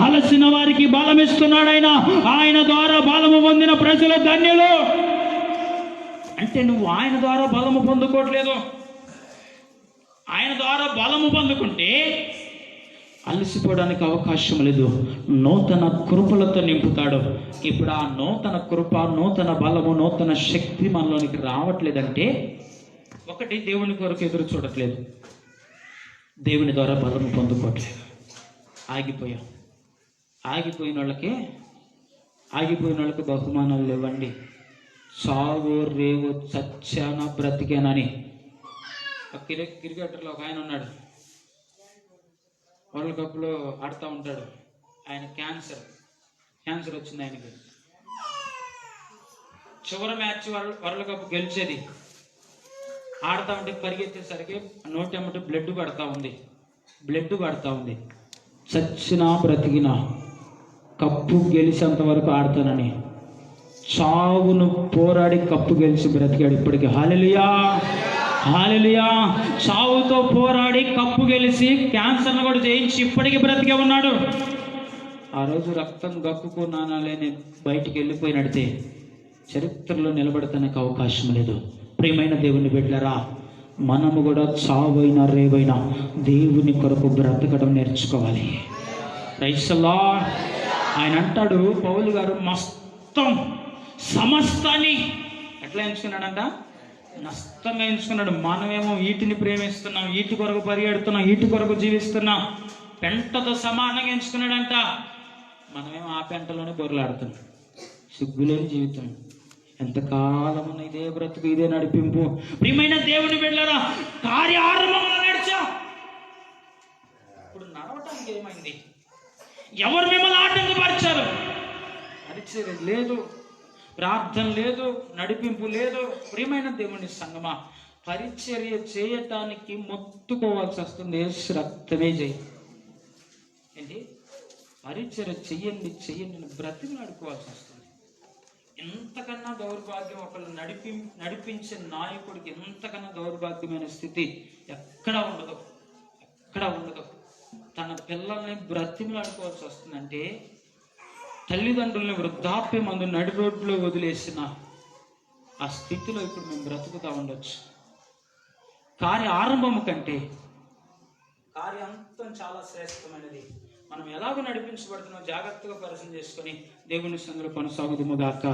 అలసిన వారికి బలం ఇస్తున్నాడు ఆయన. ఆయన ద్వారా బలము పొందిన ప్రజలు ధన్యులు. అంటే నువ్వు ఆయన ద్వారా బలము పొందుకోవట్లేదు. ఆయన ద్వారా బలము పొందుకుంటే అలసిపోవడానికి అవకాశం లేదు. నూతన కృపలతో నింపుతాడు. ఇప్పుడు ఆ నూతన కృప, నూతన బలము, నూతన శక్తి మనలోనికి రావట్లేదంటే ఒకటి, దేవుని కొరకు ఎదురు చూడట్లేదు, దేవుని ద్వారా బలము పొందుకోవట్లేదు. ఆగిపోయిన వాళ్ళకి బహుమానాలు ఇవ్వండి. చావో రేవో చచ్చానా బ్రతికేనని. క్రికెటర్లో ఒక ఆయన ఉన్నాడు, వరల్డ్ కప్లో ఆడుతూ ఉంటాడు. ఆయన క్యాన్సర్ వచ్చింది ఆయనకి. చివరి మ్యాచ్ వరల్డ్ కప్ గెలిచేది. ఆడుతూ ఉంటే పరిగెత్తేసరికి నోటి అమ్మటి బ్లడ్ పడతా ఉంది. చచ్చినా బ్రతికినా కప్పు గెలిచేంత వరకు ఆడతానని చావును పోరాడి కప్పు గెలిచి బ్రతికాడు. ఇప్పటికి హల్లెలూయా, హల్లెలూయా. చావుతో పోరాడి కప్పు గెలిచి క్యాన్సర్ను కూడా జయించి ఇప్పటికీ బ్రతికే ఉన్నాడు. ఆ రోజు రక్తం గక్కుకున్నానాలేని బయటికి వెళ్ళిపోయినడితే చరిత్రలో నిలబడటానికి అవకాశం లేదు. ప్రియమైన దేవుని బిడ్డలారా, మనము కూడా చావైనా రేవైనా దేవుని కొరకు బ్రతకడం నేర్చుకోవాలి. Praise the lord. ఆయన అంటాడు, పౌలు గారు, సమస్తాన్ని ఎట్లా ఎంచుకున్నాడంట? నష్టంగా ఎంచుకున్నాడు. మనమేమో వీటిని ప్రేమిస్తున్నాం, వీటి కొరకు పరిగెడుతున్నాం, వీటి కొరకు జీవిస్తున్నాం. పెంటతో సమానంగా ఎంచుకున్నాడంట. మనమేమో ఆ పెంటలోనే బొరలాడుతున్నాం. సిగ్గులేని జీవితం. ఎంతకాలం ఉన్న ఇదే బ్రతుకు, ఇదే నడిపింపు. ప్రియమైన దేవుని బిడ్డలారా, కార్యారంభంలో నడిచా. ఇప్పుడు నడవటానికి ఏమైంది? ఎవరు మిమ్మల్ని ఆటంకపరిచారు? పరిచర్య లేదు, ప్రార్థన లేదు, నడిపింపు లేదు. ప్రియమైన దేవుని సంగమా, పరిచర్య చేయటానికి మొత్తుకోవాల్సి వస్తుంది. రక్తమే చేయి ఏంటి? పరిచర్య చెయ్యండి బ్రతిమలాడుకోవాల్సి వస్తుంది. ఎంతకన్నా దౌర్భాగ్యం, ఒకళ్ళు నడిపించే నాయకుడికి ఎంతకన్నా దౌర్భాగ్యమైన స్థితి ఎక్కడా ఉండదు. తన పిల్లల్ని బ్రతిమలాడుకోవాల్సి వస్తుందంటే, తల్లిదండ్రుల్ని వృద్ధాప్యం మందు నడి రోడ్లో వదిలేసిన ఆ స్థితిలో ఇప్పుడు మేము బ్రతుకుతా ఉండొచ్చు. కార్యారంభము కంటే కార్యాంతం చాలా శ్రేష్టమైనది. మనం ఎలాగో నడిపించబడుతున్నాం జాగ్రత్తగా పరిశీలన చేసుకొని దేవుని సందులో కొనసాగుదుము గాక.